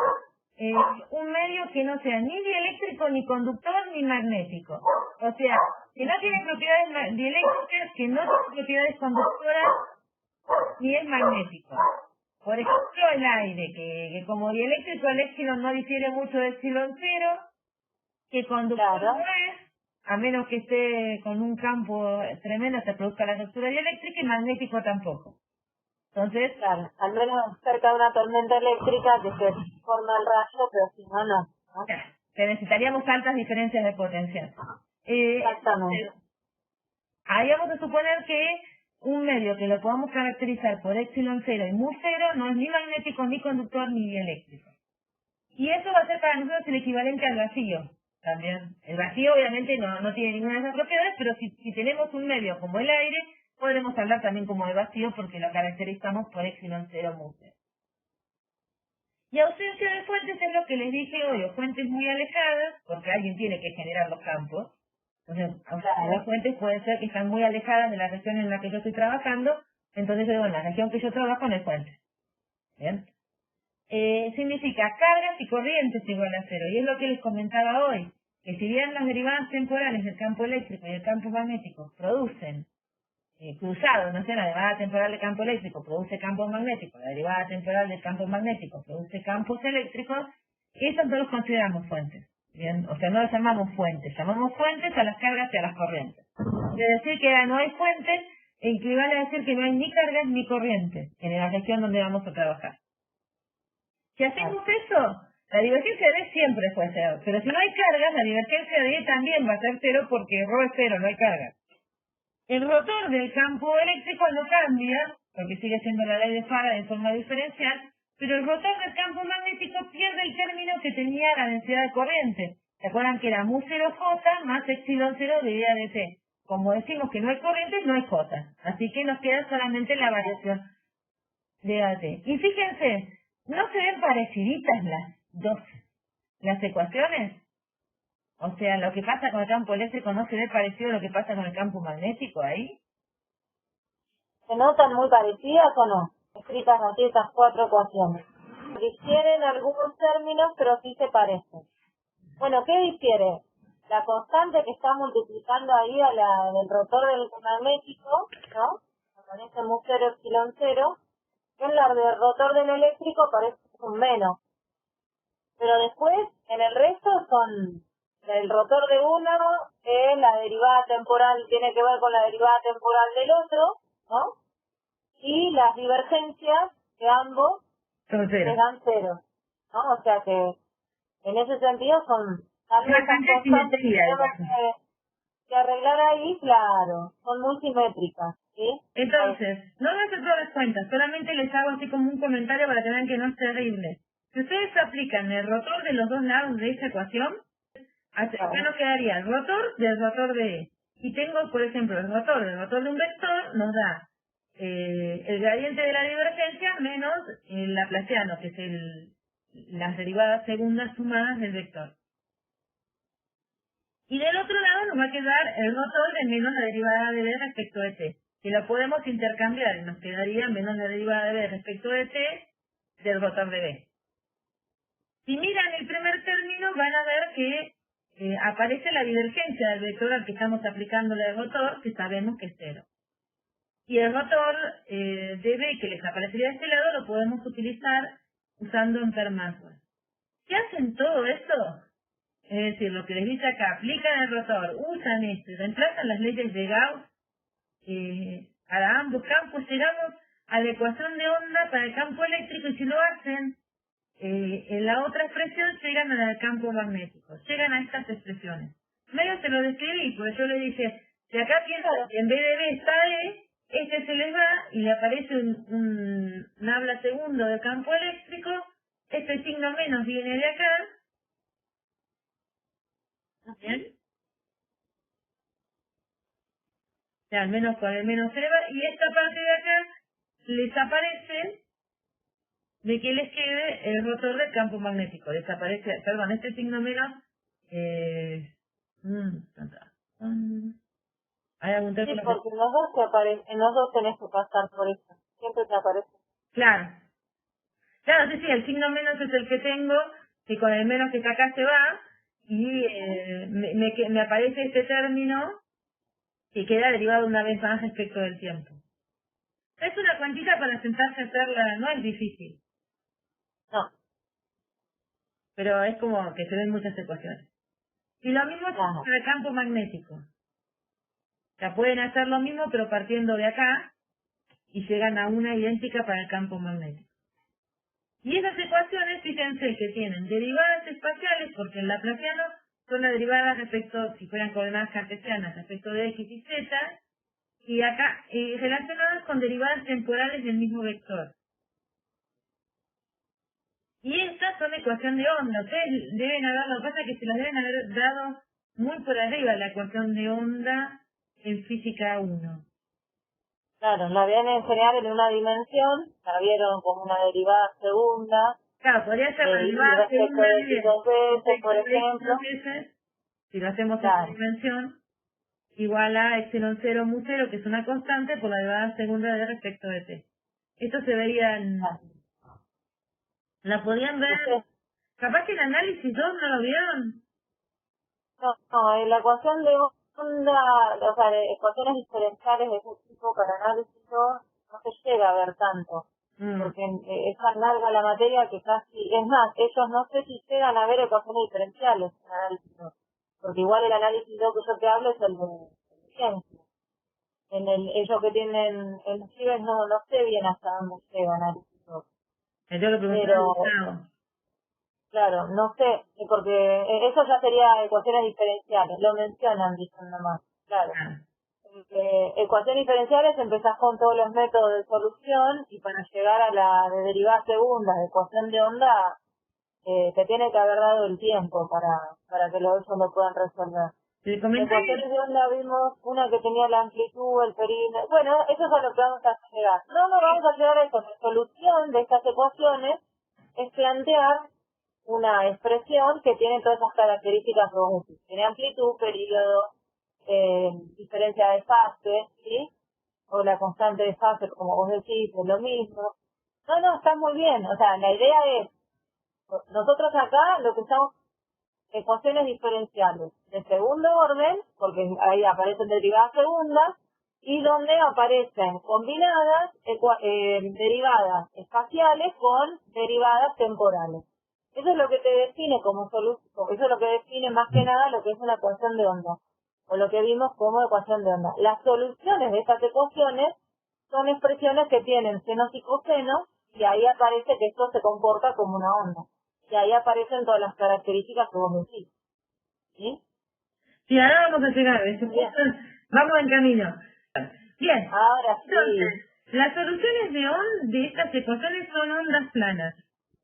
un medio que no sea ni dieléctrico, ni conductor, ni magnético. O sea, que no tiene propiedades dieléctricas, que no tiene propiedades conductoras, ni es magnético. Por ejemplo, el aire, que como dieléctrico el épsilon no difiere mucho de epsilon cero, que conductor no es, a menos que esté con un campo tremendo, se produzca la ruptura dieléctrica, y magnético tampoco. Entonces, claro, al menos cerca de una tormenta eléctrica que se forma el rayo, pero si no, no. Que necesitaríamos altas diferencias de potencial. Exactamente. Entonces, ahí vamos a suponer que un medio que lo podamos caracterizar por epsilon cero y mu cero no es ni magnético, ni conductor, ni dieléctrico. Y eso va a ser para nosotros el equivalente al vacío. También. El vacío obviamente no tiene ninguna de esas propiedades, pero si tenemos un medio como el aire, podremos hablar también como de vacío porque lo caracterizamos por epsilon cero mu cero. Y ausencia de fuentes es lo que les dije hoy, o fuentes muy alejadas, porque alguien tiene que generar los campos. Entonces, las fuentes pueden ser que están muy alejadas de la región en la que yo estoy trabajando, entonces yo digo, en la región que yo trabajo no hay fuentes. ¿Bien? Significa cargas y corrientes igual a cero, y es lo que les comentaba hoy. que si bien las derivadas temporales del campo eléctrico y el campo magnético producen cruzado, no sé, la derivada temporal del campo eléctrico produce campos magnéticos, la derivada temporal del campo magnético produce campos eléctricos, esos no los consideramos fuentes, ¿bien? O sea, no los llamamos fuentes a las cargas y a las corrientes. Es decir, que no hay fuentes, equivale a decir que no hay ni cargas ni corrientes en la región donde vamos a trabajar. Si hacemos eso, la divergencia de D siempre fue cero, pero si no hay cargas, la divergencia de E también va a ser cero porque ρ es cero, no hay cargas. El rotor del campo eléctrico no cambia, porque sigue siendo la ley de Faraday en forma diferencial, pero el rotor del campo magnético pierde el término que tenía la densidad de corriente. ¿Se acuerdan que era mu0J más epsilon 0 dividida de T? Como decimos que no hay corrientes, no hay J. Así que nos queda solamente la variación de AT. Y fíjense, ¿no se ven pareciditas las ecuaciones? O sea, lo que pasa con el campo eléctrico no se ve parecido a lo que pasa con el campo magnético ahí. ¿Se notan muy parecidas o no? Escritas así estas 4 ecuaciones. Difieren algunos términos, pero sí se parecen. Bueno, ¿qué difiere? La constante que está multiplicando ahí a la del rotor del magnético, ¿no? Con este mu0 epsilon 0, en la del rotor del eléctrico parece un menos. Pero después, en el resto son el rotor de uno, la derivada temporal tiene que ver con la derivada temporal del otro, ¿no? Y las divergencias de ambos Son dan cero, ¿no? O sea que en ese sentido son bastante simetría. Que arreglar ahí, claro, son muy simétricas, ¿sí? Entonces, no voy a hacer todas las cuentas, solamente les hago así como un comentario para que vean que no es terrible. Si ustedes aplican el rotor de los dos lados de esa ecuación, acá nos quedaría el rotor del rotor de E. Y tengo, por ejemplo, el rotor del rotor de un vector nos da el gradiente de la divergencia menos el laplaciano, que es las derivadas segundas sumadas del vector. Y del otro lado nos va a quedar el rotor de menos la derivada de B respecto de T, que lo podemos intercambiar y nos quedaría menos la derivada de B respecto de T del rotor de B. Si miran el primer término van a ver que aparece la divergencia del vector al que estamos aplicando el rotor, que sabemos que es cero. Y el rotor de B que les aparecería de este lado lo podemos utilizar usando Ampère-Maxwell. ¿Qué hacen todo esto? Es decir, lo que les dice acá, aplican el rotor, usan esto, reemplazan las leyes de Gauss para ambos campos, llegamos a la ecuación de onda para el campo eléctrico y si lo hacen, en la otra expresión llegan a la del campo magnético, llegan a estas expresiones. Medio se lo describí, porque yo le dije, si acá piensan que en vez de B está E, este se les va y le aparece un habla segundo del campo eléctrico, este signo menos viene de acá, ¿bien? O sea, al menos con el menos se le va, y esta parte de acá les aparece de que les quede el rotor del campo magnético. Desaparece, perdón, este signo menos, ¿hay algún Sí, término? porque en los dos tenés que pasar por eso. Siempre te aparece. Claro. Claro, sí, el signo menos es el que tengo, que con el menos que está acá se va, y me aparece este término que queda derivado una vez más respecto del tiempo. Es una cuantita para sentarse a hacerla, no es difícil. No. Pero es como que se ven muchas ecuaciones. Y lo mismo es para el campo magnético. O sea, pueden hacer lo mismo pero partiendo de acá y llegan a una idéntica para el campo magnético. Y esas ecuaciones, fíjense que tienen derivadas espaciales porque el laplaciano son las derivadas respecto, si fueran coordenadas cartesianas, respecto de x y z, y acá relacionadas con derivadas temporales del mismo vector. Y estas son ecuación de onda. Ustedes deben haber, lo que pasa es que se las deben haber dado muy por arriba la ecuación de onda en física 1. Claro, la habían enseñado en una dimensión, la vieron como una derivada segunda. Claro, podría ser la derivada segunda de dos veces, por ejemplo. Si lo hacemos en esta dimensión, igual a epsilon 0 mu 0, que es una constante, por la derivada segunda de respecto de t. Esto se vería en... ¿La podían ver? Capaz que el análisis 2 no lo vieron. No, la ecuación de onda, o sea, de ecuaciones diferenciales de ese tipo para análisis no se llega a ver tanto, porque es tan larga la materia que casi, es más, ellos no sé si llegan a ver ecuaciones diferenciales en análisis 2, porque igual el análisis 2 que yo te hablo es el de ciencia. Ellos que tienen el CIBES no sé bien hasta dónde llega análisis 2. Pero, claro, no sé, porque eso ya sería ecuaciones diferenciales, lo mencionan, dicen nomás, claro. Ecuaciones diferenciales empezás con todos los métodos de solución y para llegar a la de derivadas segundas, de ecuación de onda, te tiene que haber dado el tiempo para que ellos lo puedan resolver. En ecuaciones de onda vimos una que tenía la amplitud, el perímetro, bueno, eso es a lo que vamos a llegar. No vamos a llegar a eso, la solución de estas ecuaciones es plantear una expresión que tiene todas esas características que vos decís. Tiene amplitud, periodo, diferencia de fase, ¿sí? O la constante de fase, como vos decís, es lo mismo. No, está muy bien. O sea, la idea es, nosotros acá lo que estamos, ecuaciones diferenciales de segundo orden, porque ahí aparecen derivadas segundas, y donde aparecen combinadas derivadas espaciales con derivadas temporales. Eso es lo que te define como solución, eso es lo que define más que nada lo que es una ecuación de onda, o lo que vimos como ecuación de onda. Las soluciones de estas ecuaciones son expresiones que tienen senos y cosenos, y ahí aparece que esto se comporta como una onda. Y ahí aparecen todas las características que vos decís. ¿Sí? Sí, ahora vamos a llegar a eso. Vamos en camino. Bien. Ahora sí. Entonces, las soluciones de estas ecuaciones son ondas planas.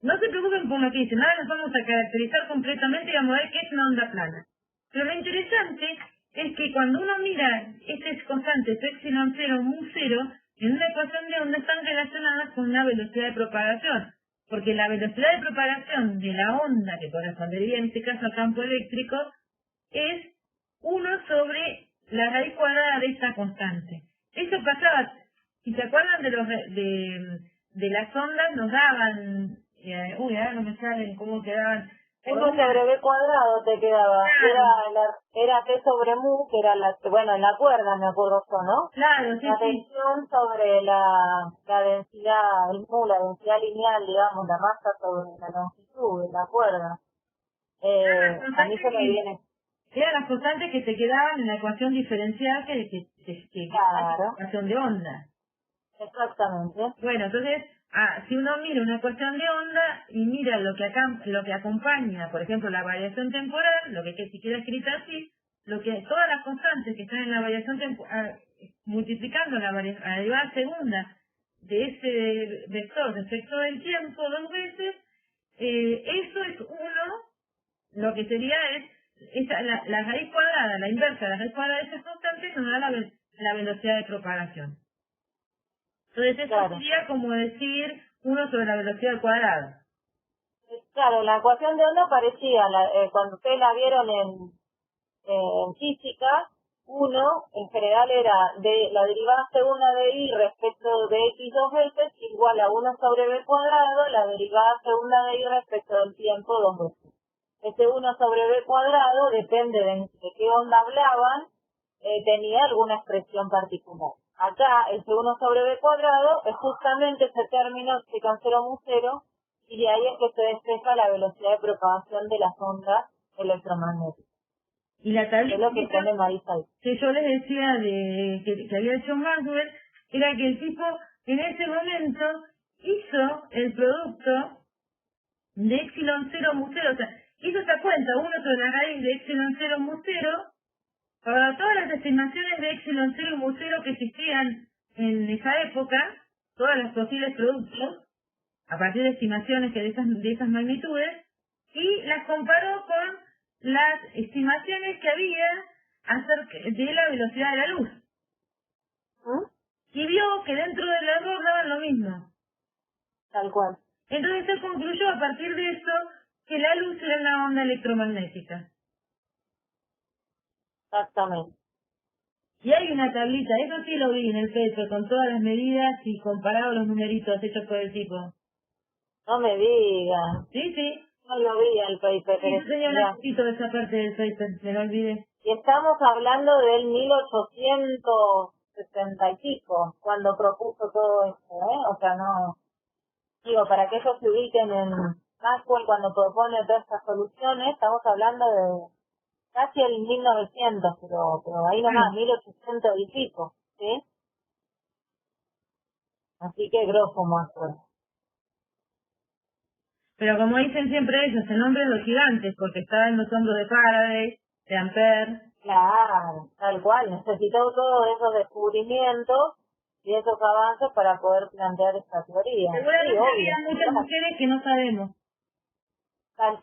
No se preocupen por lo que dicen, ahora nos vamos a caracterizar completamente y vamos a ver qué es una onda plana. Pero lo interesante es que cuando uno mira estas constantes, epsilon 0, mu 0, en una ecuación de onda están relacionadas con una velocidad de propagación. Porque la velocidad de propagación de la onda, que correspondería en este caso al campo eléctrico, es 1 sobre la raíz cuadrada de esta constante. Eso pasaba, si se acuerdan de las ondas, nos daban, ahora no me salen cómo quedaban. Uno sobre B cuadrado te quedaba, claro. Era T sobre mu, que era en la cuerda me acuerdo yo, ¿no? Claro, sí, la tensión sobre la densidad, el mu, la densidad lineal, digamos, la masa sobre la longitud de la cuerda. A mí se me viene. Eran las constantes que te quedaban en la ecuación diferencial que claro. la ecuación de onda. Exactamente. Bueno, entonces, si uno mira una ecuación de onda y mira lo que acompaña, por ejemplo, la variación temporal, lo que si queda escrita así, todas las constantes que están en la variación temporal, multiplicando la derivada segunda de ese vector respecto del tiempo 2 veces, eso es lo que sería la raíz cuadrada, la inversa de la raíz cuadrada de esas constantes nos da la velocidad de propagación. Entonces eso sería como decir 1 sobre la velocidad al cuadrado. Claro, la ecuación de onda parecía, cuando ustedes la vieron en física, 1 en general era de la derivada segunda de y respecto de x 2 veces igual a 1 sobre b cuadrado, la derivada segunda de y respecto del tiempo 2 veces. Ese 1 sobre b cuadrado, depende de qué onda hablaban, tenía alguna expresión particular. Acá, el 1 sobre b cuadrado es justamente ese término que cancela mu 0, y de ahí es que se despeja la velocidad de propagación de las ondas electromagnéticas. Y la tablita es lo que pone Marisa ahí. Que yo les decía que había hecho Maxwell, era que el tipo en ese momento hizo el producto de epsilon 0 mu 0, o sea, hizo esa cuenta, 1 sobre la raíz de epsilon 0 mu 0, para todas las estimaciones de epsilon 0 mu 0 que existían en esa época, todas las posibles productos, a partir de estimaciones de esas magnitudes, y las comparó con las estimaciones que había acerca de la velocidad de la luz. Y vio que dentro del error daban lo mismo. Tal cual. Entonces él concluyó a partir de eso que la luz era una onda electromagnética. Exactamente. Y hay una tablita, eso sí lo vi en el pecho, con todas las medidas y comparado los numeritos hechos por el tipo. No me digas. Sí, sí. No lo vi el paper. Sí, yo tenía un poquito de esa parte del paper, me lo olvidé. Y estamos hablando del 1860 y pico, cuando propuso todo esto, ¿eh? O sea, no... Digo, para que ellos se ubiquen en Maxwell cuando propone todas estas soluciones, estamos hablando de casi el 1900, pero ahí nomás, 1800 y pico, ¿sí? Así que grosso Maxwell. Pero como dicen siempre ellos, el nombre de los gigantes, porque está en los hombros de Faraday, de Ampère. Claro, tal cual, necesitó todos esos descubrimientos y esos avances para poder plantear esta teoría. Seguramente Sí, había muchas mujeres que no sabemos.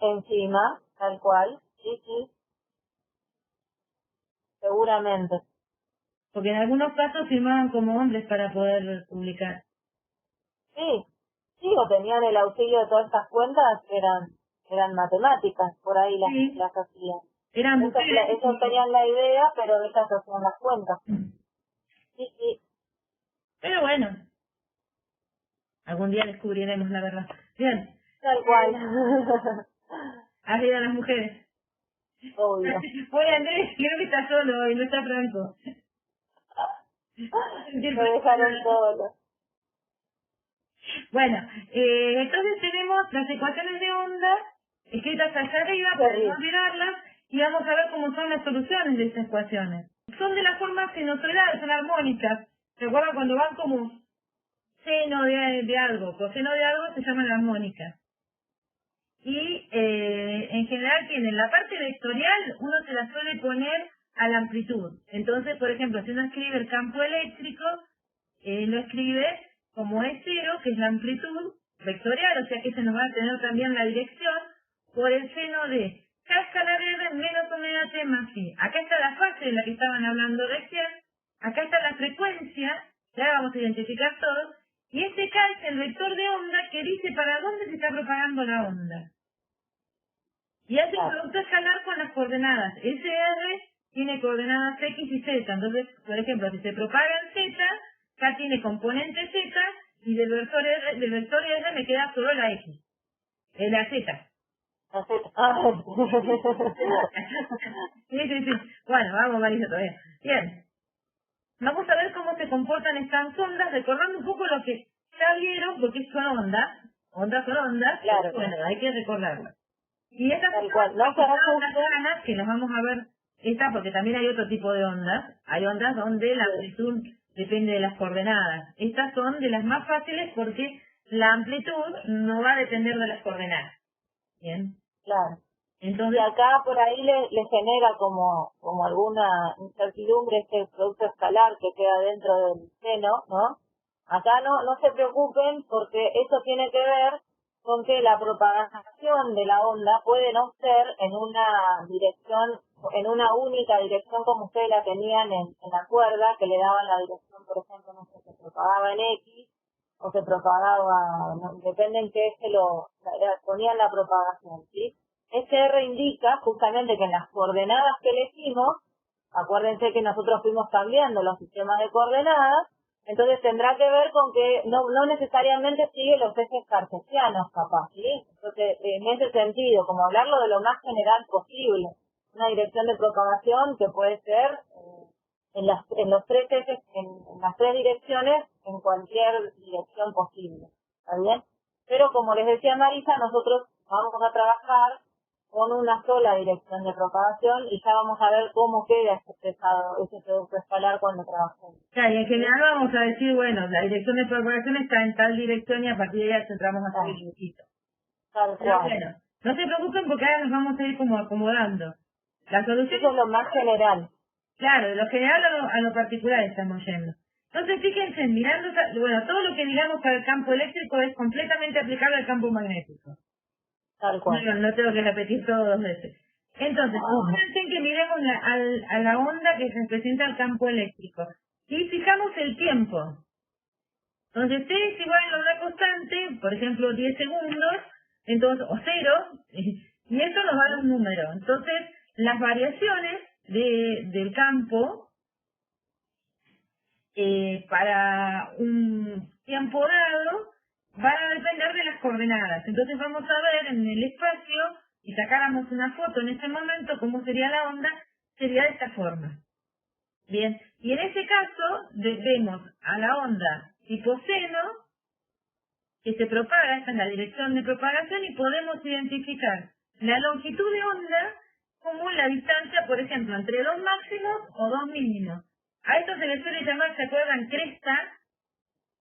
Encima, tal cual, sí, sí, seguramente. Porque en algunos casos firmaban como hombres para poder publicar. Sí, sí, o tenían el auxilio de todas estas cuentas que eran matemáticas, por ahí las hacían. Eran mujeres. Ellos tenían la idea, pero ellas hacían las cuentas. Sí, sí. Pero bueno, algún día descubriremos la verdad. Bien. Tal cual. Arriba las mujeres. Obvio. Oye Andrés, creo que está solo hoy, no está Franco. Me dejaron solo. Bueno, entonces tenemos las ecuaciones de onda escritas allá arriba para no olvidarlas y vamos a ver cómo son las soluciones de esas ecuaciones. Son de la forma sinusoidal, son armónicas. ¿Se acuerdan cuando van como seno de algo, coseno de algo se llaman armónicas? Y en general tienen la parte vectorial, uno se la suele poner a la amplitud. Entonces, por ejemplo, si uno escribe el campo eléctrico, lo escribe como E0, que es la amplitud vectorial, o sea que se nos va a tener también la dirección, por el seno de K escalar R menos omega T más I. Acá está la fase de la que estaban hablando recién, acá está la frecuencia, ya vamos a identificar todos, y este K es el vector de onda que dice para dónde se está propagando la onda. Y hace un producto escalar con las coordenadas. SR tiene coordenadas X y Z. Entonces, por ejemplo, si se propaga en Z, K tiene componente Z y del vector R me queda solo la X. La Z. La Z. Sí. Bueno, vamos, Marisa, todavía. Bien. Vamos a ver cómo se comportan estas ondas, recordando un poco lo que ya vieron, porque son ondas. Ondas son ondas. Claro. Bueno, hay que recordarlo. Y estas tal cual. No son las ganas que las vamos a ver, esta porque también hay otro tipo de ondas. Hay ondas donde la amplitud depende de las coordenadas. Estas son de las más fáciles porque la amplitud no va a depender de las coordenadas. Bien. Claro. Entonces, y acá por ahí le genera como alguna incertidumbre este producto escalar que queda dentro del seno, ¿no? Acá no se preocupen porque eso tiene que ver con que la propagación de la onda puede no ser en una dirección, en una única dirección como ustedes la tenían en la cuerda, que le daban la dirección, por ejemplo, no sé, se propagaba en X o se propagaba, no, depende en qué ponían la propagación, ¿sí? SR indica justamente que en las coordenadas que elegimos, acuérdense que nosotros fuimos cambiando los sistemas de coordenadas, entonces tendrá que ver con que no necesariamente sigue los ejes cartesianos, capaz, ¿sí? Entonces, en ese sentido, como hablarlo de lo más general posible, una dirección de propagación que puede ser en los tres ejes, en las tres direcciones, en cualquier dirección posible, ¿está bien? Pero como les decía Marisa, nosotros vamos a trabajar con una sola dirección de propagación y ya vamos a ver cómo queda expresado ese producto escalar cuando trabajemos. Claro, y en general vamos a decir, bueno, la dirección de propagación está en tal dirección y a partir de ahí entramos a hacer el dibujito. Tal Pero cual. bueno, no se preocupen porque ahora nos vamos a ir como acomodando. La solución eso es lo más general. Claro, de lo general a lo particular estamos yendo. Entonces, fíjense, mirando, bueno, todo lo que digamos para el campo eléctrico es completamente aplicable al campo magnético. Tal cual. No tengo que repetir todo dos veces. Entonces, fíjense que miremos a la onda que representa el campo eléctrico. Y fijamos el tiempo. Entonces, T es igual a una constante, por ejemplo, 10 segundos, entonces, o 0, y eso nos da los números. Entonces, las variaciones del campo para un tiempo dado van a depender de las coordenadas. Entonces vamos a ver en el espacio, si sacáramos una foto en este momento, cómo sería la onda, sería de esta forma. Bien, y en ese caso vemos a la onda tipo seno, que se propaga, esta es la dirección de propagación, y podemos identificar la longitud de onda como la distancia, por ejemplo, entre dos máximos o dos mínimos. A esto se le suele llamar, ¿se acuerdan? Cresta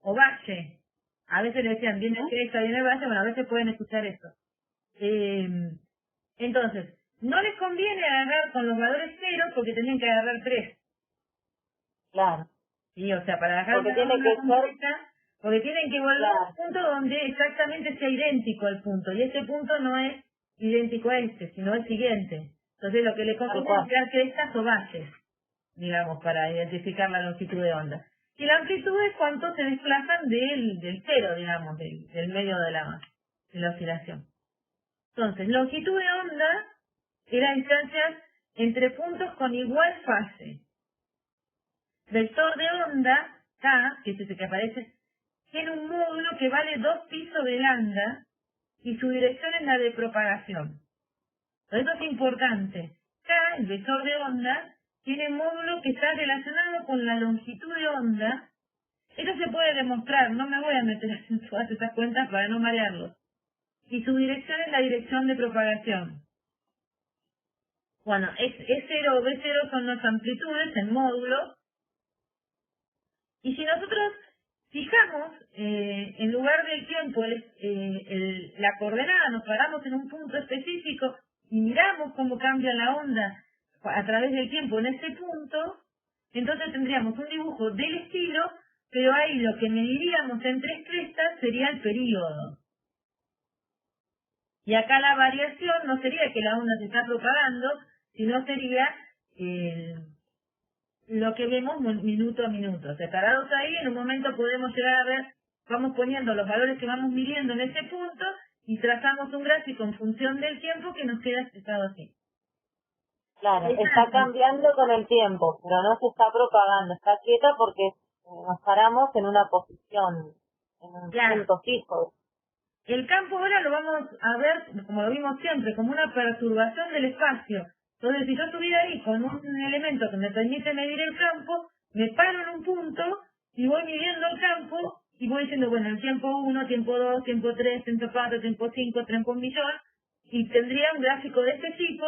o valle. A veces le decían, viene cresta, viene valle, bueno, a veces pueden escuchar eso. Entonces, no les conviene agarrar con los valores cero porque tenían que agarrar 3. Claro. Sí, o sea, para agarrar porque tiene que completa, porque tienen que volver claro. a un punto donde exactamente sea idéntico al punto, y este punto no es idéntico a este, sino el siguiente. Entonces lo que le conviene es crear crestas o valles, digamos, para identificar la longitud de onda. Y la amplitud es cuánto se desplazan del cero, digamos, del medio de la oscilación. Entonces, longitud de onda es la distancia entre puntos con igual fase. Vector de onda, K, que es ese que aparece, tiene un módulo que vale 2 pisos de lambda y su dirección es la de propagación. Esto es importante. K, el vector de onda, tiene un módulo que está relacionado con la longitud de onda. Esto se puede demostrar, no me voy a meter en todas estas cuentas para no marearlos. Y su dirección es la dirección de propagación. Bueno, S0 o B0 son las amplitudes en módulo. Y si nosotros fijamos, en lugar del tiempo, la coordenada, nos paramos en un punto específico y miramos cómo cambia la onda a través del tiempo en ese punto, entonces tendríamos un dibujo del estilo, pero ahí lo que mediríamos en 3 crestas sería el período. Y acá la variación no sería que la onda se está propagando, sino sería lo que vemos minuto a minuto. O sea, parados ahí, en un momento podemos llegar a ver, vamos poniendo los valores que vamos midiendo en ese punto y trazamos un gráfico en función del tiempo que nos queda expresado así. Claro, está cambiando con el tiempo, pero no se está propagando, está quieta porque nos paramos en una posición, en un punto fijo. El campo ahora lo vamos a ver, como lo vimos siempre, como una perturbación del espacio. Entonces, si yo estuviera ahí con un elemento que me permite medir el campo, me paro en un punto y voy midiendo el campo y voy diciendo, bueno, el tiempo 1, tiempo 2, tiempo 3, tiempo 4, tiempo 5, tiempo 1 millón, y tendría un gráfico de este tipo,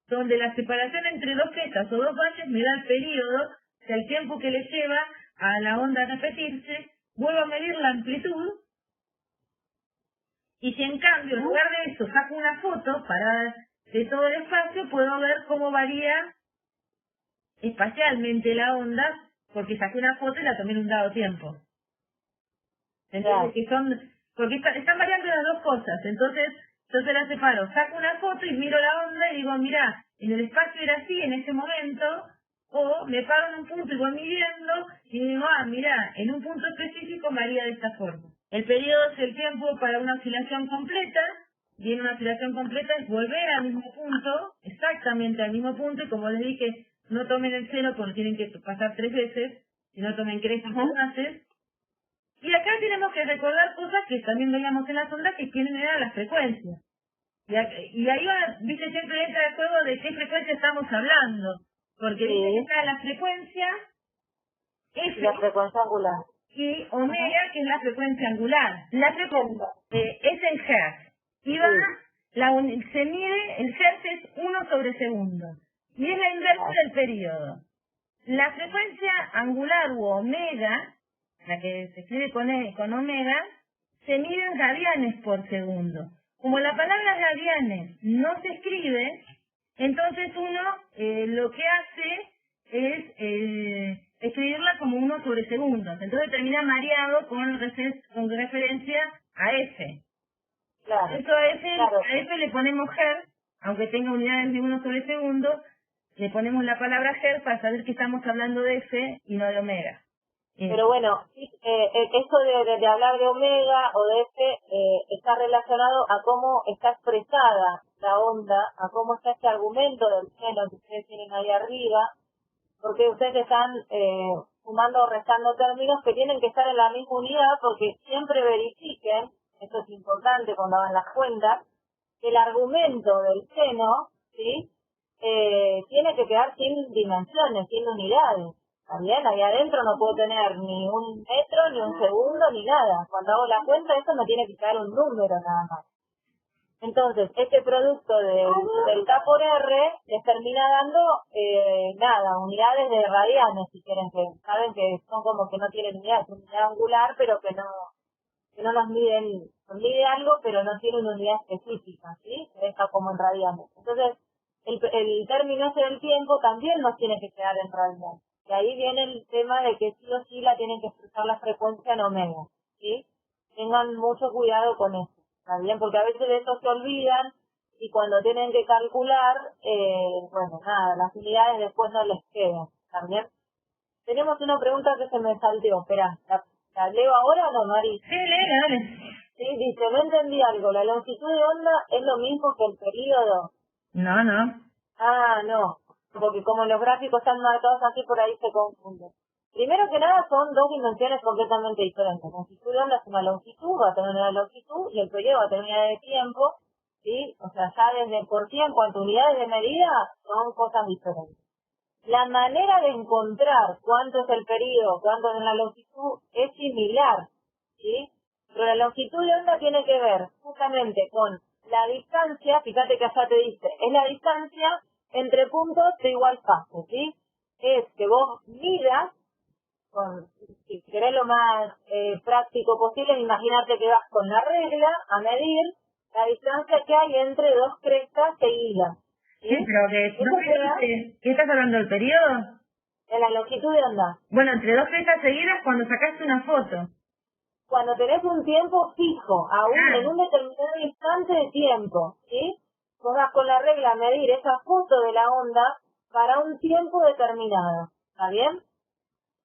donde la separación entre dos crestas o dos valles me da el periodo, o sea, el tiempo que le lleva a la onda a repetirse, vuelvo a medir la amplitud, y si en cambio, en lugar de eso, saco una foto de todo el espacio, puedo ver cómo varía espacialmente la onda, porque saqué una foto y la tomé en un dado tiempo. Entonces, porque están variando las dos cosas. Entonces, yo se las separo, saco una foto y miro la onda y digo, mira, en el espacio era así en ese momento, o me paro en un punto y voy midiendo y digo, mira, en un punto específico varía de esta forma. El periodo es el tiempo para una oscilación completa, y en una oscilación completa es volver al mismo punto, exactamente al mismo punto, y como les dije, no tomen el cero porque tienen que pasar 3 veces, si no tomen crestas o bases. Y acá tenemos que recordar cosas que también veíamos en las ondas que quieren era las frecuencias. Y ahí va, viste, siempre entra el juego de qué frecuencia estamos hablando. Porque dice que está la frecuencia F. La frecuencia angular. Y omega, que es la frecuencia angular. La frecuencia es en hertz. Y se mide, el hertz es 1 sobre segundo. Y es la inversa del periodo. La frecuencia angular u omega, la que se escribe con omega, se mide en radianes por segundo. Como la palabra radianes no se escribe, entonces uno lo que hace es escribirla como 1 sobre segundos. Entonces termina mareado con referencia a F. Claro. Eso a F le ponemos hertz, aunque tenga unidades de 1 sobre segundo, le ponemos la palabra hertz para saber que estamos hablando de F y no de omega. Pero bueno, eso de hablar de omega o de F está relacionado a cómo está expresada la onda, a cómo está este argumento del seno que ustedes tienen ahí arriba, porque ustedes están sumando o restando términos que tienen que estar en la misma unidad, porque siempre verifiquen, esto es importante cuando hagan las cuentas, que el argumento del seno, ¿sí? Tiene que quedar sin dimensiones, sin unidades. También ahí adentro no puedo tener ni un metro, ni un segundo, ni nada. Cuando hago la cuenta, eso me tiene que quedar un número nada más. Entonces, este producto del K por R les termina dando, unidades de radianes, si quieren, que saben que son como que no tienen unidades, es unidad angular, pero que no nos mide algo, pero no tiene una unidad específica, ¿sí? Se deja como en radianes. Entonces, el término ese del tiempo también nos tiene que quedar en radianes. Y ahí viene el tema de que sí o sí la tienen que expresar la frecuencia en omega, ¿sí? Tengan mucho cuidado con eso, ¿está bien? Porque a veces de eso se olvidan y cuando tienen que calcular, las unidades después no les quedan, ¿también? Tenemos una pregunta que se me salteó, espera, ¿la leo ahora o no, Mari? Sí, dale. Sí, dice, no entendí algo, ¿la longitud de onda es lo mismo que el período? No. Ah, no, porque como los gráficos están marcados así, por ahí se confunden. Primero que nada, son dos dimensiones completamente diferentes. La longitud de onda es una longitud, va a tener una longitud, y el periodo va a tener una unidad de tiempo, ¿sí? O sea, ya desde por sí, en cuanto a unidades de medida, son cosas diferentes. La manera de encontrar cuánto es el periodo, cuánto es la longitud, es similar, ¿sí? Pero la longitud de onda tiene que ver justamente con la distancia, fíjate que allá te dice, es la distancia entre puntos de igual fase, ¿sí? Es que vos midas, si querés lo más práctico posible, imagínate que vas con la regla a medir la distancia que hay entre dos crestas seguidas. Sí, pero ¿qué estás hablando del periodo? En la longitud de onda. Bueno, entre dos crestas seguidas cuando sacaste una foto. Cuando tenés un tiempo fijo, en un determinado instante de tiempo, ¿sí? Vos vas con la regla a medir esa foto de la onda para un tiempo determinado, ¿está bien?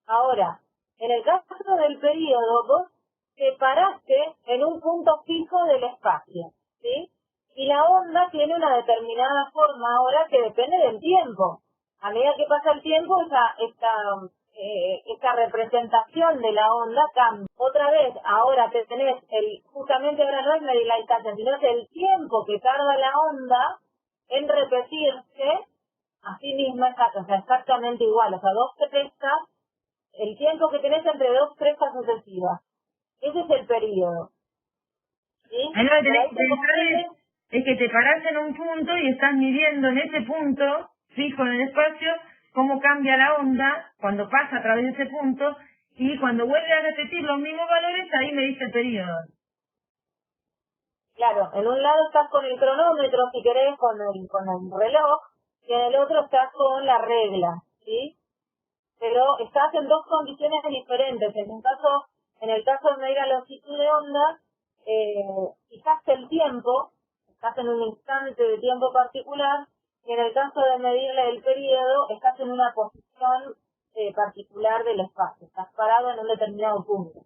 Ahora, en el caso del periodo, vos te paraste en un punto fijo del espacio, ¿sí? Y la onda tiene una determinada forma ahora que depende del tiempo. A medida que pasa el tiempo, esta representación de la onda cambia. Otra vez, ahora te tenés justamente ahora no es medir la distancia, sino es el tiempo que tarda la onda en repetirse, así mismo, exactamente igual, o sea, dos crestas, el tiempo que tenés entre dos crestas sucesivas. Ese es el periodo. ¿Sí? Ahí lo que tenés que pensar es que te parás en un punto y estás midiendo en ese punto, fijo en el espacio, cómo cambia la onda cuando pasa a través de ese punto, y cuando vuelve a repetir los mismos valores, ahí me dice el periodo. Claro, en un lado estás con el cronómetro, si querés, con el reloj, y en el otro estás con la regla, ¿sí? Pero estás en dos condiciones diferentes. En el caso de medir la longitud de onda, fijaste el tiempo, estás en un instante de tiempo particular, y en el caso de medirle el periodo, estás en una posición particular del espacio, estás parado en un determinado punto.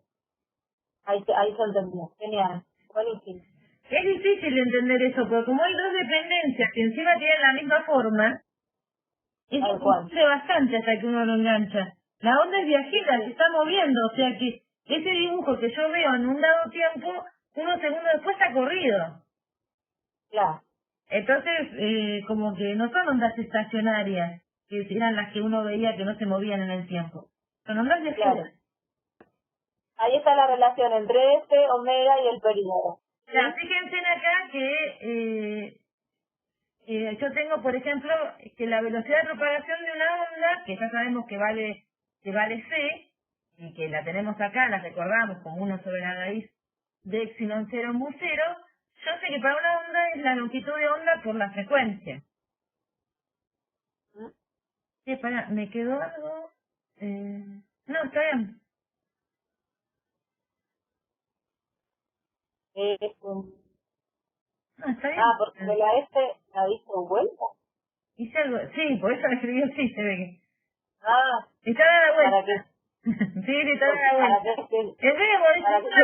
Ahí se entendió. Genial, buenísimo. Es difícil de entender eso, porque como hay dos dependencias que encima tienen la misma forma, eso confunde bastante hasta que uno lo engancha. La onda es viajera, se está moviendo, o sea que ese dibujo que yo veo en un dado tiempo, unos segundos después está corrido. Claro. Entonces, como que no son ondas estacionarias, que eran las que uno veía que no se movían en el tiempo. Son ondas viajeras. Claro. Ahí está la relación entre omega y el periodo. O sea, fíjense acá que yo tengo, por ejemplo, que la velocidad de propagación de una onda, que ya sabemos que vale c, y que la tenemos acá, la recordamos como 1 sobre la raíz de epsilon 0 mu 0, yo sé que para una onda es la longitud de onda por la frecuencia. Me quedó algo... no, está bien. No, está bien. Porque de la la hizo vuelta. Hice algo, sí, por eso la escribí así, se ve que... Está ¿Para dando vuelta. qué? Sí, está dando vuelta. En vez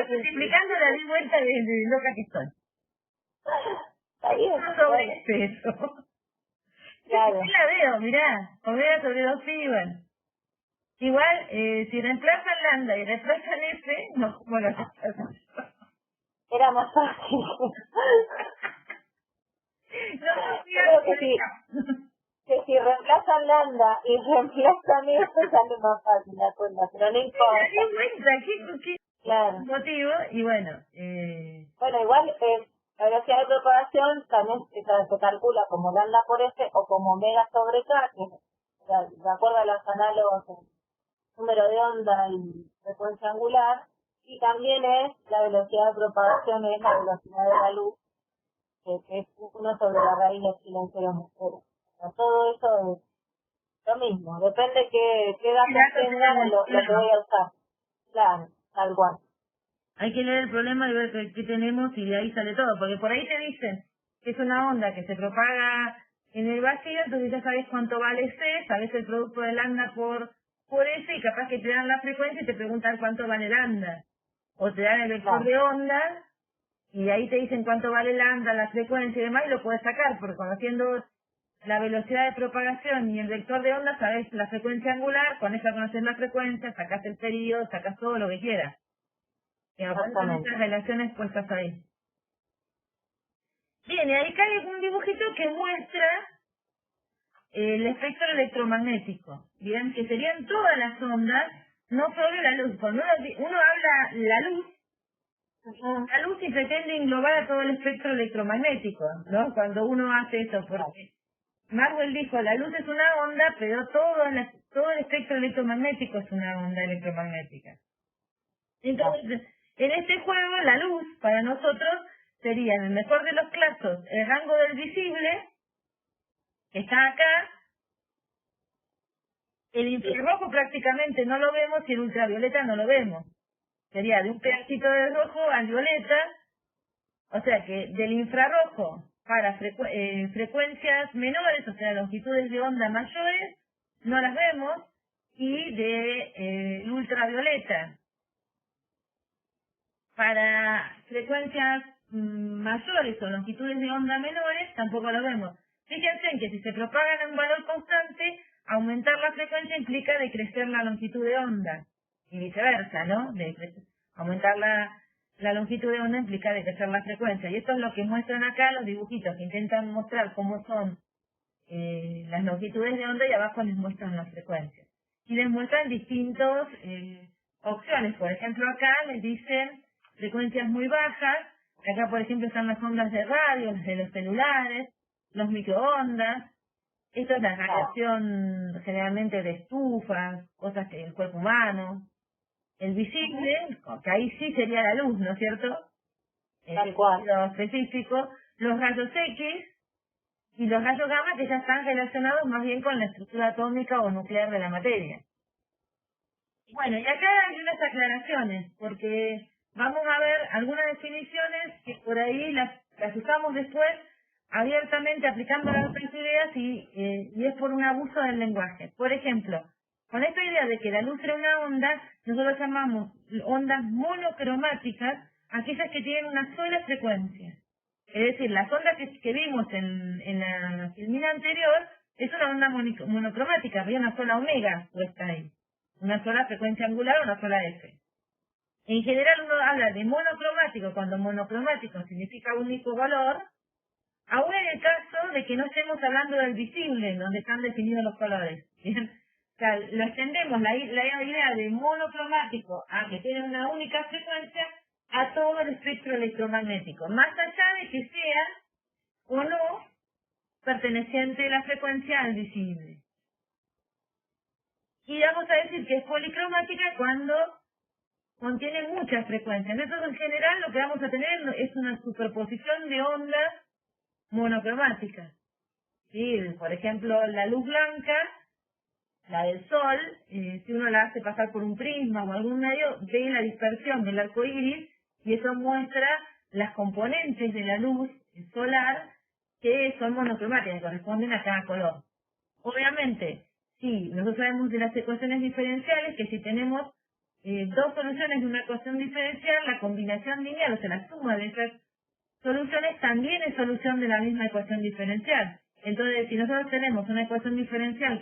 de multiplicando la di vuelta de loca que estoy. Está bien. No sobre eso. Claro. Sí la veo, mirá. Omega sobre 2 pi, bueno. Igual, si reemplazan lambda y reemplazan f, no, bueno, era más fácil. no, creo que si reemplazan lambda y reemplazan f, sale más fácil la cuenta, pero no importa. ¿Qué claro. motivo? Y bueno, bueno, igual la velocidad de propagación también se calcula como lambda por f o como omega sobre k, que de acuerdo a los análogos número de onda y frecuencia angular, y también es la velocidad de propagación, es la velocidad de la luz, que es 1 sobre la raíz de epsilon 0 0. O sea, todo eso es lo mismo, depende qué datos tenga lo que voy a usar. Claro, tal cual. Hay que leer el problema y ver qué tenemos y de ahí sale todo, porque por ahí te dicen que es una onda que se propaga en el vacío, entonces ya sabes cuánto vale C, sabes el producto de lambda por S y capaz que te dan la frecuencia y te preguntan cuánto vale lambda. O te dan el vector de onda y de ahí te dicen cuánto vale lambda, la frecuencia y demás y lo puedes sacar, porque conociendo la velocidad de propagación y el vector de onda sabes la frecuencia angular, con esa conoces la frecuencia, sacas el periodo, sacas todo lo que quieras. Y aparecen estas relaciones puestas ahí. Bien, y ahí cae un dibujito que muestra el espectro electromagnético, bien, que serían todas las ondas, no solo la luz. Cuando uno habla la luz y pretende englobar a todo el espectro electromagnético, ¿no? Cuando uno hace eso, porque Maxwell dijo, la luz es una onda, pero todo el espectro electromagnético es una onda electromagnética. Entonces, en este juego, la luz, para nosotros, sería, en el mejor de los casos, el rango del visible, que está acá. El infrarrojo prácticamente no lo vemos y el ultravioleta no lo vemos. Sería de un pedacito de rojo al violeta, o sea que del infrarrojo para frecuencias menores, o sea, longitudes de onda mayores, no las vemos, y de ultravioleta para frecuencias mayores o longitudes de onda menores, tampoco lo vemos. Fíjense en que si se propagan en un valor constante, aumentar la frecuencia implica decrecer la longitud de onda, y viceversa, ¿no? Aumentar la longitud de onda implica decrecer la frecuencia, y esto es lo que muestran acá los dibujitos, que intentan mostrar cómo son las longitudes de onda y abajo les muestran las frecuencias. Y les muestran distintas opciones, por ejemplo acá les dicen frecuencias muy bajas, acá por ejemplo están las ondas de radio, las de los celulares, los microondas, esto es la radiación generalmente de estufas, cosas que el cuerpo humano, el visible, que ahí sí sería la luz, ¿no es cierto? Tal cual. Lo específico, los rayos X y los rayos gamma que ya están relacionados más bien con la estructura atómica o nuclear de la materia. Bueno, y acá hay unas aclaraciones, porque vamos a ver algunas definiciones que por ahí las usamos después abiertamente aplicando las otras ideas y es por un abuso del lenguaje. Por ejemplo, con esta idea de que la luz era una onda, nosotros llamamos ondas monocromáticas aquellas que tienen una sola frecuencia. Es decir, las ondas que vimos en la filmina anterior es una onda monocromática, había una sola omega puesta ahí. Una sola frecuencia angular o una sola F. En general uno habla de monocromático cuando monocromático significa un único valor, aún en el caso de que no estemos hablando del visible, donde están definidos los colores. ¿Bien? O sea, lo extendemos la idea de monocromático a que tiene una única frecuencia a todo el espectro electromagnético, más allá de que sea o no perteneciente la frecuencia al visible. Y vamos a decir que es policromática cuando contiene muchas frecuencias. Entonces, en general, lo que vamos a tener es una superposición de ondas monocromáticas. ¿Sí? Por ejemplo, la luz blanca, la del sol, si uno la hace pasar por un prisma o algún medio, ve la dispersión del arco iris y eso muestra las componentes de la luz solar que son monocromáticas, que corresponden a cada color. Obviamente, sí, nosotros sabemos de las ecuaciones diferenciales que si tenemos dos soluciones de una ecuación diferencial, la combinación lineal, o sea, la suma de esas soluciones también es solución de la misma ecuación diferencial. Entonces, si nosotros tenemos una ecuación diferencial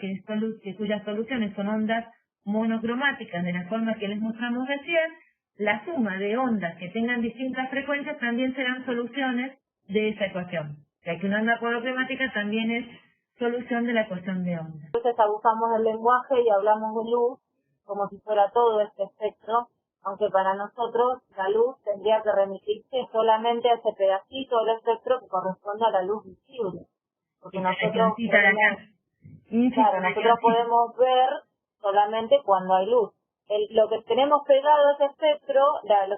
cuyas soluciones son ondas monocromáticas de la forma que les mostramos recién, la suma de ondas que tengan distintas frecuencias también serán soluciones de esa ecuación. O sea que una onda monocromática también es solución de la ecuación de onda. Entonces abusamos del lenguaje y hablamos de luz como si fuera todo este espectro, aunque para nosotros la luz tendría que remitirse solamente a ese pedacito del espectro que corresponde a la luz visible. Porque nosotros podemos ver solamente cuando hay luz. Lo que tenemos pegado a ese espectro,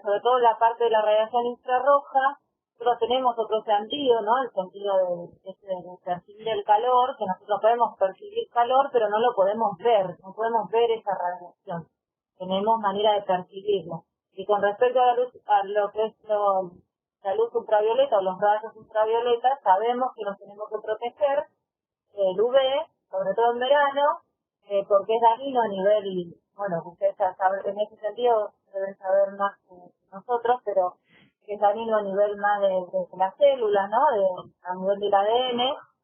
sobre todo la parte de la radiación infrarroja, nosotros tenemos otro sentido, ¿no? El sentido de percibir el calor, que nosotros podemos percibir calor, pero no lo podemos ver, no podemos ver esa radiación. Tenemos manera de percibirlo. Y con respecto a la luz, a lo que es la luz ultravioleta o los rayos ultravioletas, sabemos que nos tenemos que proteger del UV, sobre todo en verano, porque es dañino a nivel, bueno, ustedes saben, en ese sentido deben saber más que nosotros, pero que es dañino a nivel más de las células, ¿no? A nivel del ADN,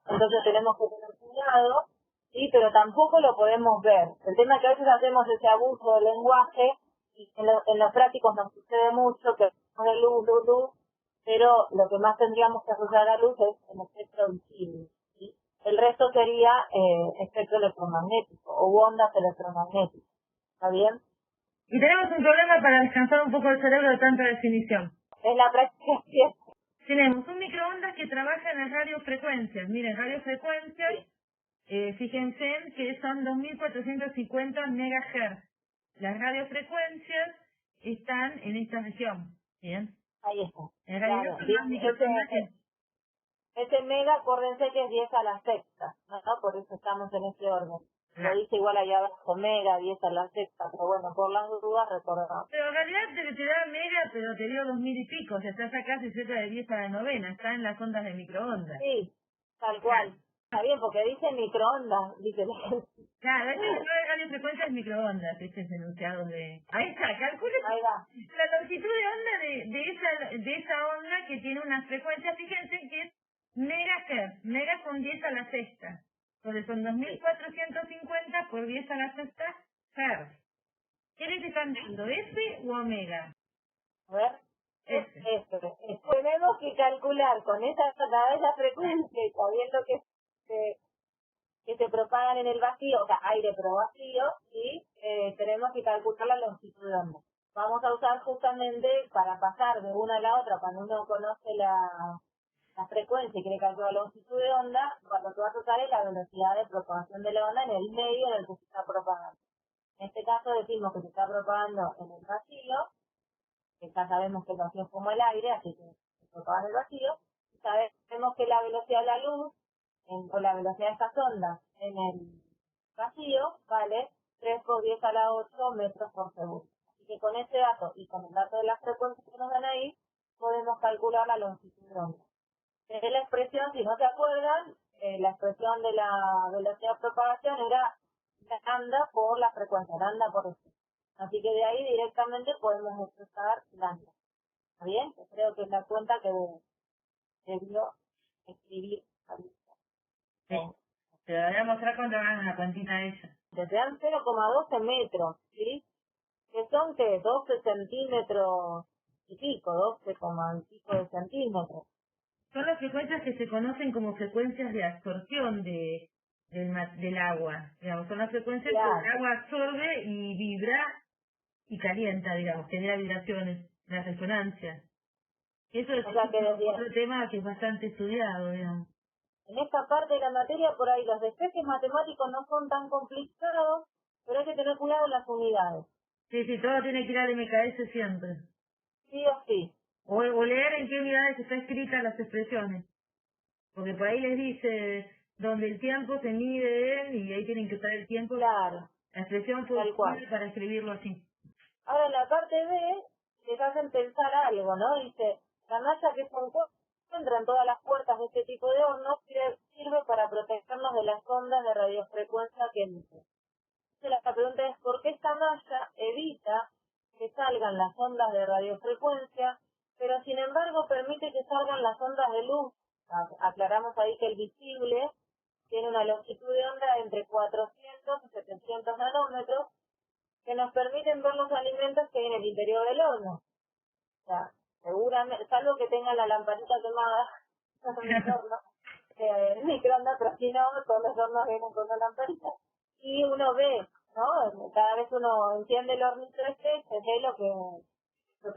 entonces tenemos que tener cuidado, sí, pero tampoco lo podemos ver. El tema es que a veces hacemos ese abuso del lenguaje y en los prácticos nos sucede mucho que es luz, pero lo que más tendríamos que asociar a la luz es el espectro visible. ¿Sí? El resto sería espectro electromagnético o ondas electromagnéticas. ¿Está bien? Y tenemos un problema para descansar un poco el cerebro de tanta definición. Es la práctica cierta. Tenemos un microondas que trabaja en las radiofrecuencias. Miren, radiofrecuencias, fíjense que son 2450 MHz. Las radiofrecuencias están en esta región. ¿Bien? Ahí está. En realidad claro. Ese mega, acuérdense que es 10 a la sexta, ¿no? Por eso estamos en ese orden. Lo dice igual allá abajo, mega, 10 a la sexta, pero bueno, por las dudas recordamos. Pero en realidad te da mega, pero te dio 2000 y pico, o sea, estás acá cerca de 10 a la novena, está en las ondas de microondas. Sí, tal cual. Está bien, porque dice microondas, dice. Claro, este es de radiofrecuencias microondas, este es enunciado de... Ahí está, calcule la longitud de onda de esa onda que tiene una frecuencia, fíjense que es megahertz, mega son 10 a la sexta. Entonces son 2450 por 10 a la sexta hertz. ¿Qué les están dando, F u omega? A ver, tenemos que calcular con esa frecuencia y sabiendo que se propagan en el vacío, o sea, aire pero vacío, y tenemos que calcular la longitud de onda. Vamos a usar justamente para pasar de una a la otra, cuando uno conoce la frecuencia y quiere calcular la longitud de onda, cuando tú vas a usar es la velocidad de propagación de la onda en el medio en el que se está propagando. En este caso decimos que se está propagando en el vacío, que ya sabemos que el vacío es como el aire, así que se propaga en el vacío, y sabemos que la velocidad de la luz, o la velocidad de estas ondas en el vacío, vale 3 por 10 a la 8 metros por segundo. Así que con ese dato y con el dato de las frecuencias que nos dan ahí, podemos calcular la longitud de onda. Es la expresión, si no se acuerdan, la expresión de la velocidad de propagación era lambda por la frecuencia, lambda por eso. Así que de ahí directamente podemos expresar lambda. ¿Está bien? Yo creo que es la cuenta que debió escribir ahorita. Sí. Te lo voy a mostrar cuando hagan la cuentita esa. Te dan 0,12 metros, ¿sí? Que son, ¿qué? 12 centímetros y pico, 12, y pico de centímetros. Son las frecuencias que se conocen como frecuencias de absorción del agua. Digamos, son las frecuencias que el agua absorbe y vibra y calienta, digamos, genera vibraciones, la resonancia. Eso es otro tema que es bastante estudiado, digamos. En esta parte de la materia, por ahí, los despejes matemáticos no son tan complicados, pero hay que tener cuidado en las unidades. Sí, todo tiene que ir al MKS siempre. Sí o sí. O leer en qué unidades está escritas las expresiones. Porque por ahí les dice donde el tiempo se mide y ahí tienen que usar el tiempo. Claro. La expresión fue para escribirlo así. Ahora en la parte B les hacen pensar algo, ¿no? Dice, la malla que se encuentra en todas las puertas de este tipo de hornos sirve para protegernos de las ondas de radiofrecuencia que emiten. La pregunta es, ¿por qué esta malla evita que salgan las ondas de radiofrecuencia, pero sin embargo permite que salgan las ondas de luz? Aclaramos ahí que el visible tiene una longitud de onda entre 400 y 700 nanómetros, que nos permiten ver los alimentos que hay en el interior del horno. O sea, seguramente, salvo que tenga la lamparita quemada en el horno, el microondas, pero si no, todos los hornos vienen con una lamparita. Y uno ve, ¿no? Cada vez uno enciende el hornito se ve lo que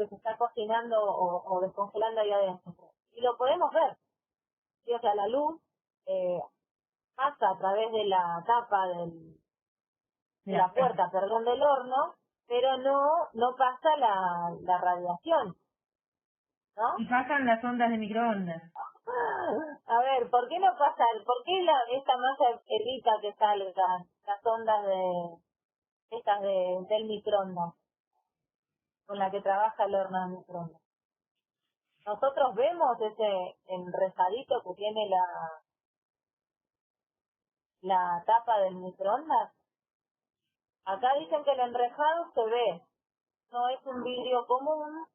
se está cocinando o descongelando ahí adentro. Y lo podemos ver. Sí, o sea, la luz pasa a través de la tapa de la puerta, perdón, del horno, pero no pasa la radiación, ¿no? Y pasan las ondas de microondas. A ver, ¿por qué no pasa? ¿Por qué esta masa evita que salgan las ondas del microondas con la que trabaja el horno de microondas? Nosotros vemos ese enrejadito que tiene la tapa del microondas. Acá dicen que el enrejado se ve, no es un vidrio común,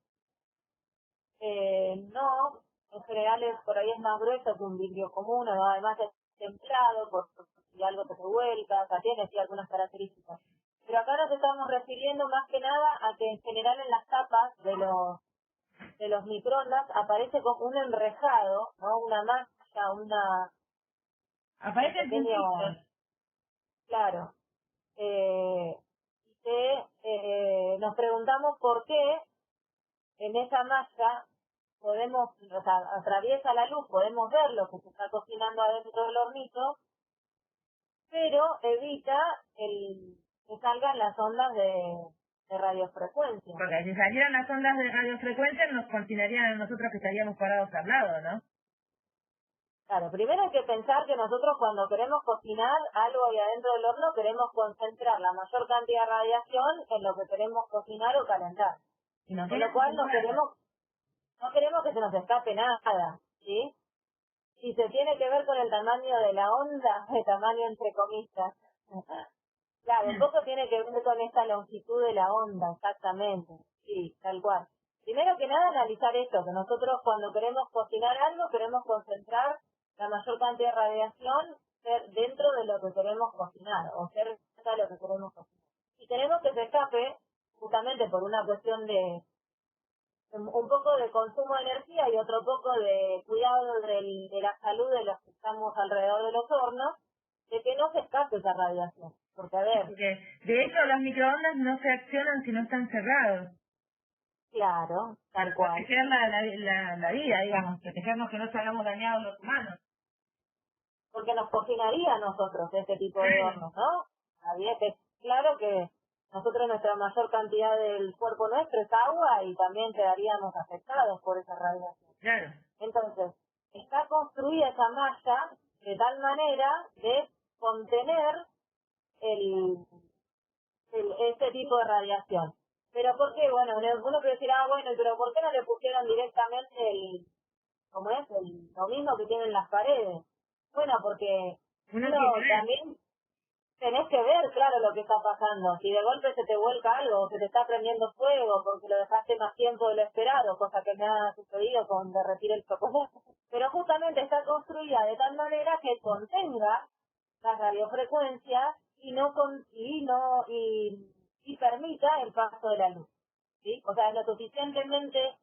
no, en general por ahí es más grueso que un vidrio común, ¿no? Además es templado, por si algo se vuelca, o sea, tiene sí algunas características. Pero acá nos estamos refiriendo más que nada a que en general en las tapas de los microondas aparece como un enrejado, ¿no? Una mancha, Aparece el pequeño, claro. Nos preguntamos por qué en esa malla podemos, o sea, atraviesa la luz, podemos ver lo que se está cocinando adentro del hornito, pero evita que salgan las ondas de radiofrecuencia. Porque si salieran las ondas de radiofrecuencia nos considerarían a nosotros que estaríamos parados al lado, ¿no? Claro, primero hay que pensar que nosotros cuando queremos cocinar algo ahí adentro del horno queremos concentrar la mayor cantidad de radiación en lo que queremos cocinar o calentar. Con lo cual no queremos que se nos escape nada, ¿sí? Si se tiene que ver con el tamaño de la onda, de tamaño entre comillas. Claro, un poco tiene que ver con esta longitud de la onda, exactamente. Sí, tal cual. Primero que nada analizar esto, que nosotros cuando queremos cocinar algo queremos concentrar la mayor cantidad de radiación dentro de lo que queremos cocinar, o cerca de lo que queremos cocinar. Y queremos que se escape, justamente por una cuestión de un poco de consumo de energía y otro poco de cuidado de la salud de los que estamos alrededor de los hornos, de que no se escape esa radiación. Porque, a ver... Porque, de hecho, los microondas no se accionan si no están cerrados. Claro, tal cual. Para proteger la vida, digamos, protegernos que no salgamos dañados los humanos. Porque nos cocinaría a nosotros este tipo de hornos, ¿no? Claro que nosotros nuestra mayor cantidad del cuerpo nuestro es agua y también quedaríamos afectados por esa radiación. Claro. Entonces, está construida esa malla de tal manera de contener este tipo de radiación. ¿Pero por qué? Bueno, uno puede decir, bueno, pero ¿por qué no le pusieron directamente lo mismo que tienen las paredes? Bueno, porque también tenés que ver, claro, lo que está pasando. Si de golpe se te vuelca algo, o se te está prendiendo fuego porque lo dejaste más tiempo de lo esperado, cosa que me ha sucedido con derretir el chocolate. Pero justamente está construida de tal manera que contenga las radiofrecuencias y permita el paso de la luz, ¿sí? O sea, es lo suficientemente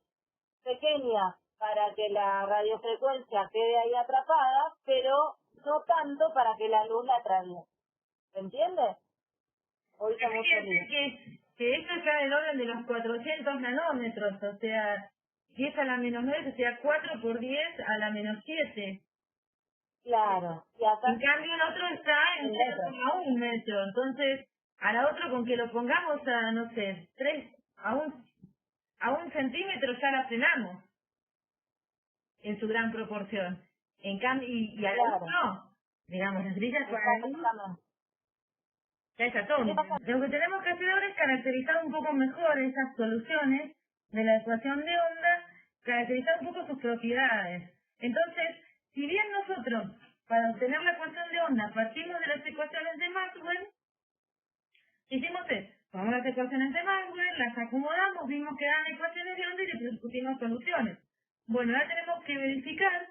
pequeña para que la radiofrecuencia quede ahí atrapada, pero no tanto para que la luz la atraviese. ¿Se entiende? Hoy estamos que esto está del orden de los 400 nanómetros, o sea, 10 a la menos 9, o sea, 4 por 10 a la menos 7. Claro. Y acá, en cambio el otro está en 0,1 metro, entonces a la otra con que lo pongamos a, no sé, 3, a un centímetro ya la frenamos en su gran proporción. En cambio, y a la luz no, digamos, las brillas para la luz ya es atómica. Lo que tenemos que hacer ahora es caracterizar un poco mejor esas soluciones de la ecuación de onda, caracterizar un poco sus propiedades. Entonces, si bien nosotros, para obtener la ecuación de onda, partimos de las ecuaciones de Maxwell, hicimos esto. Tomamos las ecuaciones de Maxwell, las acomodamos, vimos que eran ecuaciones de onda y le pusimos soluciones. Bueno, ahora tenemos que verificar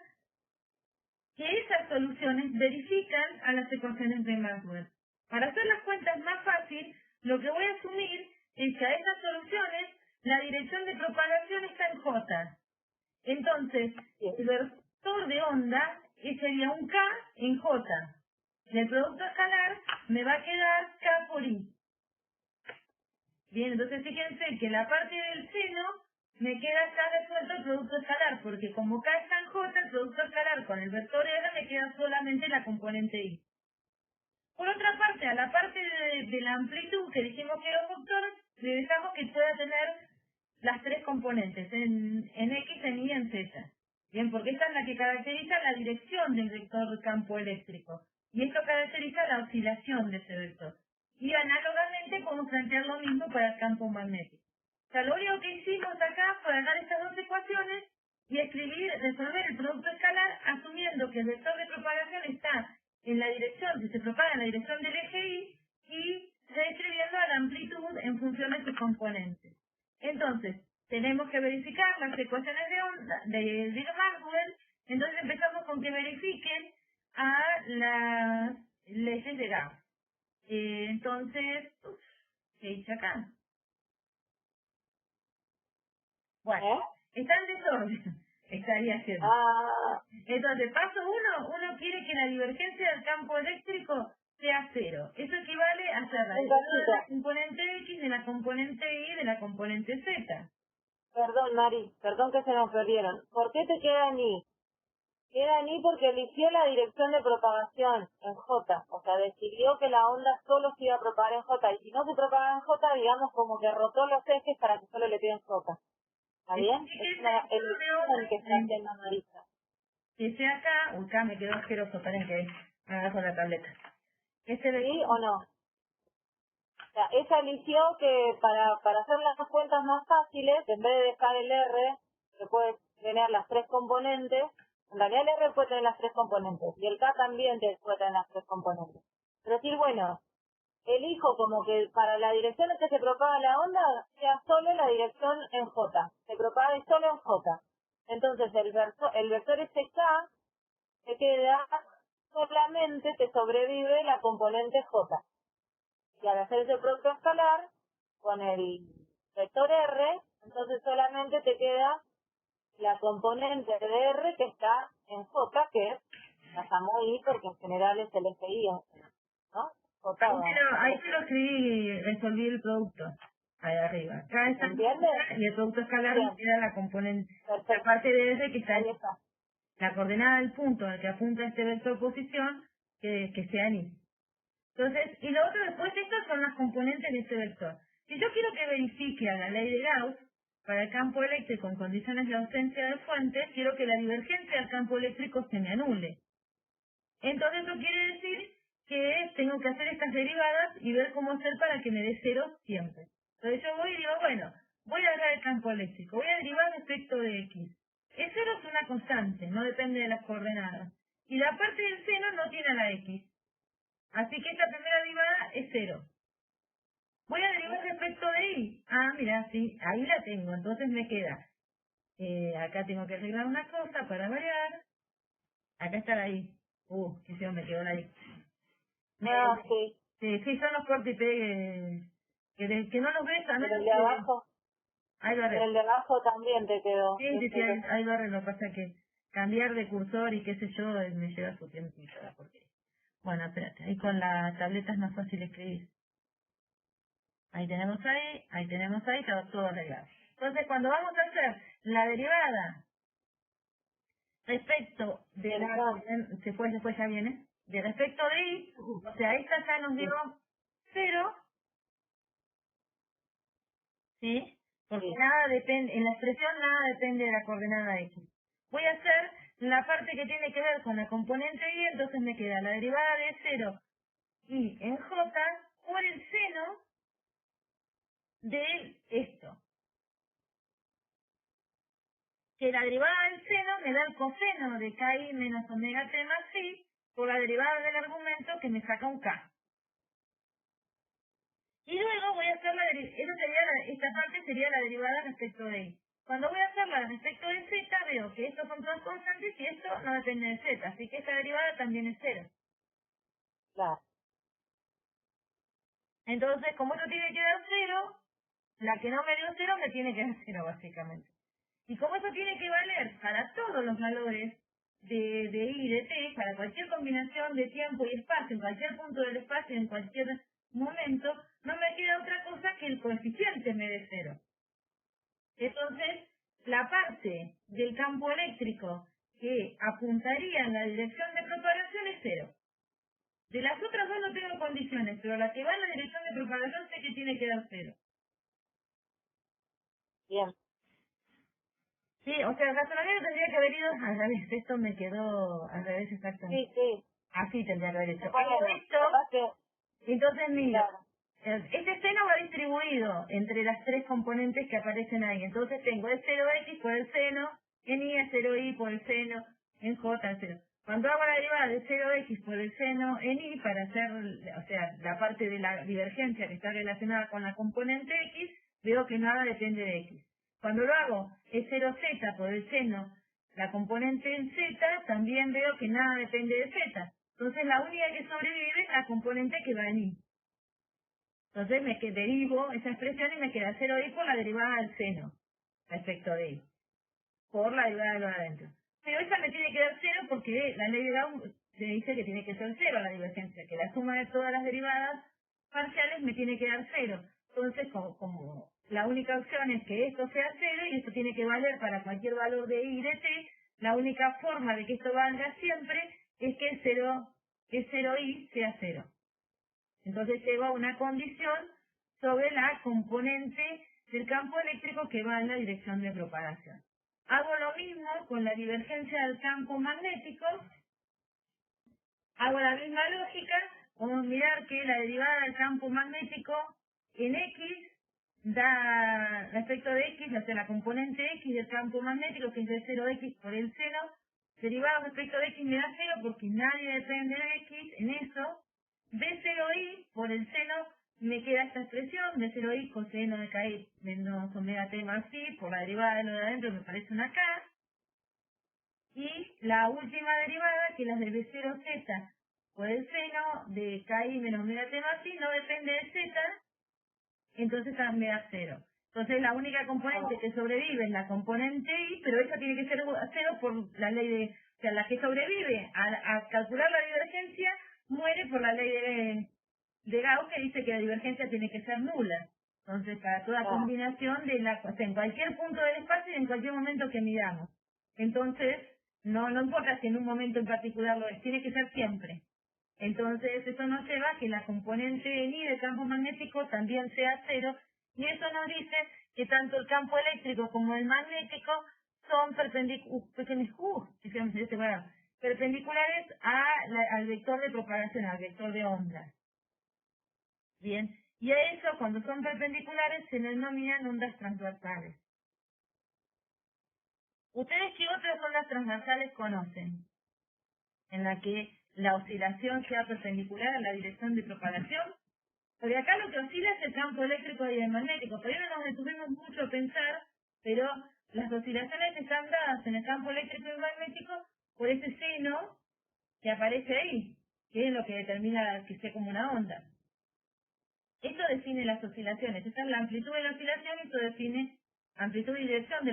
que esas soluciones verifican a las ecuaciones de Maxwell. Para hacer las cuentas más fácil, lo que voy a asumir Bien, entonces fíjense que la parte del seno me queda acá resuelto el producto escalar, porque como K está en J, el producto escalar con el vector R me queda solamente la componente I. Por otra parte, a la parte de la amplitud que dijimos que era un vector, le dejamos que pueda tener las tres componentes, en X, en Y, en Z. Bien, porque esta es la que caracteriza la dirección del vector campo eléctrico. Y esto caracteriza la oscilación de ese vector. Y análogamente podemos plantear lo mismo para el campo magnético. O sea, lo único que hicimos acá fue agarrar estas dos ecuaciones y resolver el producto escalar asumiendo que el vector de propagación está en la dirección, que se propaga en la dirección del eje Y, y describiendo la amplitud en función de sus componentes. Entonces, tenemos que verificar las ecuaciones de onda de Maxwell, entonces empezamos con que verifiquen a las leyes de Gauss. Entonces, ¿qué hice acá? Bueno, está en desorden, estaría haciendo. Entonces, paso 1, uno quiere que la divergencia del campo eléctrico sea 0. Eso equivale a hacer la derivada de la componente X, de la componente Y, de la componente Z. Perdón, Mari, perdón que se nos perdieron. ¿Por qué te queda en I? Queda en I porque eligió la dirección de propagación en J. O sea, decidió que la onda solo se iba a propagar en J. Y si no se propaga en J, digamos como que rotó los ejes para que solo le quede en J. ¿Está bien? Es la elección que está haciendo Marisa. Que sea acá me quedó asqueroso, esperen que agarro la tableta. ¿Sí o no? O sea, ella eligió que para hacer las cuentas más fáciles, en vez de dejar el R, que puede tener las tres componentes, en realidad el R puede tener las tres componentes, y el K también puede tener las tres componentes. Pero decir, bueno, elijo como que para la dirección en que se propaga la onda sea solo la dirección en J, se propague solo en J. Entonces el vector K te queda solamente, te sobrevive la componente J. Y al hacer ese producto escalar con el vector R, entonces solamente te queda la componente de R que está en J, que la llamo I porque en general es el eje I, ¿no? Ahí se lo escribí, resolví el producto, ahí arriba. Acá está y el producto escalar me queda la componente, la parte de R que está en la coordenada del punto al que apunta este vector posición, que sea en I. Entonces, y lo otro después, estas son las componentes de este vector. Si yo quiero que verifique a la ley de Gauss para el campo eléctrico en condiciones de ausencia de fuentes, quiero que la divergencia del campo eléctrico se me anule. Entonces eso quiere decir que tengo que hacer estas derivadas y ver cómo hacer para que me dé 0 siempre. Entonces yo voy y digo, bueno, voy a agarrar el campo eléctrico, voy a derivar respecto de X. El 0 es una constante, no depende de las coordenadas. Y la parte del seno no tiene la X. Así que esta primera derivada es 0. Voy a derivar respecto de Y. Mira, sí, ahí la tengo, entonces me queda. Acá tengo que arreglar una cosa para variar. Acá está la Y. Que se me quedó la Y. Sí. Sí, son los cortes y pegues que no los ves, Pero el de abajo. Ahí lo arreglo. El de abajo también te quedó. Sí, ahí lo arreglo. Lo que pasa es que cambiar de cursor y qué sé yo me lleva su tiempito. Porque... Bueno, espérate, ahí con la tableta es más fácil escribir. Ahí tenemos ahí, está todo arreglado. Entonces, cuando vamos a hacer la derivada respecto de después ya viene, de respecto de Y, o sea, esta ya nos dio 0, ¿sí? Porque nada depende, en la expresión nada depende de la coordenada X. Voy a hacer la parte que tiene que ver con la componente Y, entonces me queda la derivada de 0 Y en J por el seno de esto. Que la derivada del seno me da el coseno de KI menos omega t más phi por la derivada del argumento que me saca un K. Y luego voy a hacer esta parte sería la derivada respecto de Y. Cuando voy a hacerla respecto de Z, veo que estos son todas constantes y esto no depende de Z, así que esta derivada también es 0. Claro. Entonces, como esto tiene que dar 0, la que no me dio 0 me tiene que dar 0, básicamente. Y como eso tiene que valer para todos los valores de I y de T, para cualquier combinación de tiempo y espacio, en cualquier punto del espacio, en cualquier momento, no me queda otra cosa que el coeficiente me dé 0. Entonces, la parte del campo eléctrico que apuntaría en la dirección de propagación es 0. De las otras dos no tengo condiciones, pero la que va en la dirección de propagación sé que tiene que dar 0. Bien. Sí, o sea, el razonamiento tendría que haber ido al revés. Esto me quedó al revés exactamente. Sí. Así tendría que haber hecho. Esto, entonces mira, este seno va distribuido entre las tres componentes que aparecen ahí. Entonces tengo el 0x por el seno, en y es 0y por el seno, en j es 0. Cuando hago la derivada de 0x por el seno en y para hacer, o sea, la parte de la divergencia que está relacionada con la componente x, veo que nada depende de x. Cuando lo hago es 0z por el seno, la componente en z, también veo que nada depende de z. Entonces la única que sobrevive es la componente que va en y. Entonces me derivo esa expresión y me queda 0y por la derivada del seno respecto de y, por la derivada de lo de adentro. Pero esa me tiene que dar 0 porque la ley de Gauss me dice que tiene que ser 0 la divergencia, que la suma de todas las derivadas parciales me tiene que dar 0. Entonces, como la única opción es que esto sea 0 y esto tiene que valer para cualquier valor de y y de t, la única forma de que esto valga siempre es que 0y sea 0. Entonces llego a una condición sobre la componente del campo eléctrico que va en la dirección de propagación. Hago lo mismo con la divergencia del campo magnético. Hago la misma lógica. Vamos a mirar que la derivada del campo magnético en X da respecto de X, o sea, la componente X del campo magnético, que es de 0X por el seno, derivado respecto de X me da 0 porque nadie depende de X en eso. De 0i por el seno me queda esta expresión de 0i coseno de KI menos omega t más i por la derivada de lo de adentro me parece una K. Y la última derivada, que es la de B0z por el seno de KI menos omega t más i, no depende de z, entonces me da 0. Entonces la única componente que sobrevive es la componente i, pero esa tiene que ser 0 por la ley de... O sea, la que sobrevive a calcular la divergencia muere por la ley de Gauss, que dice que la divergencia tiene que ser nula. Entonces, para toda combinación de o sea, en cualquier punto del espacio y en cualquier momento que midamos. Entonces, no importa si en un momento en particular lo es, tiene que ser siempre. Entonces, eso nos lleva a que la componente en y del campo magnético también sea 0, y eso nos dice que tanto el campo eléctrico como el magnético son perpendiculares al vector de propagación, al vector de onda. Bien, y a eso, cuando son perpendiculares, se denominan ondas transversales. ¿Ustedes qué otras ondas transversales conocen? En la que la oscilación sea perpendicular a la dirección de propagación. Porque acá lo que oscila es el campo eléctrico y el magnético. Por ahí no nos detuvimos mucho a pensar, pero las oscilaciones están dadas en el campo eléctrico y magnético por ese seno que aparece ahí, que es lo que determina que sea como una onda. Esto define las oscilaciones. Esta es la amplitud de la oscilación, esto define amplitud y dirección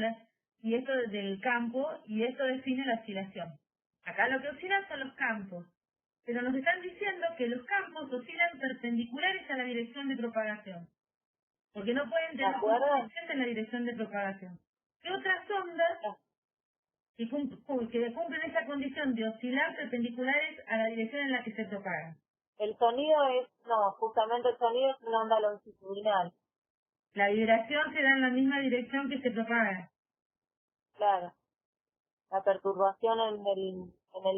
y esto del campo, y esto define la oscilación. Acá lo que oscilan son los campos, pero nos están diciendo que los campos oscilan perpendiculares a la dirección de propagación, porque no pueden tener oscilaciones en la dirección de propagación. ¿Qué otras ondas que cumplen esa condición de oscilar perpendiculares a la dirección en la que se propagan? El sonido justamente el sonido es una onda longitudinal. La vibración se da en la misma dirección que se propaga. Claro. La perturbación en el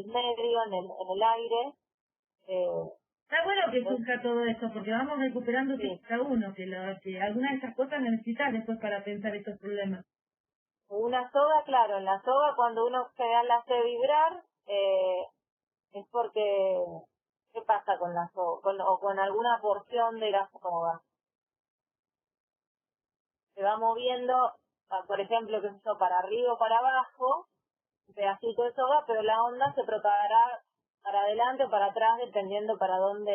medio, en el aire. Está bueno que surja todo esto, porque vamos recuperando cada uno, que algunas de esas cosas necesitas después para pensar estos problemas. Una soga, claro, en la soga cuando uno la hace vibrar, es porque, ¿qué pasa con la soga? O con alguna porción de la soga. Se va moviendo, por ejemplo, qué sé yo, para arriba o para abajo, un pedacito de soga, pero la onda se propagará para adelante o para atrás dependiendo para dónde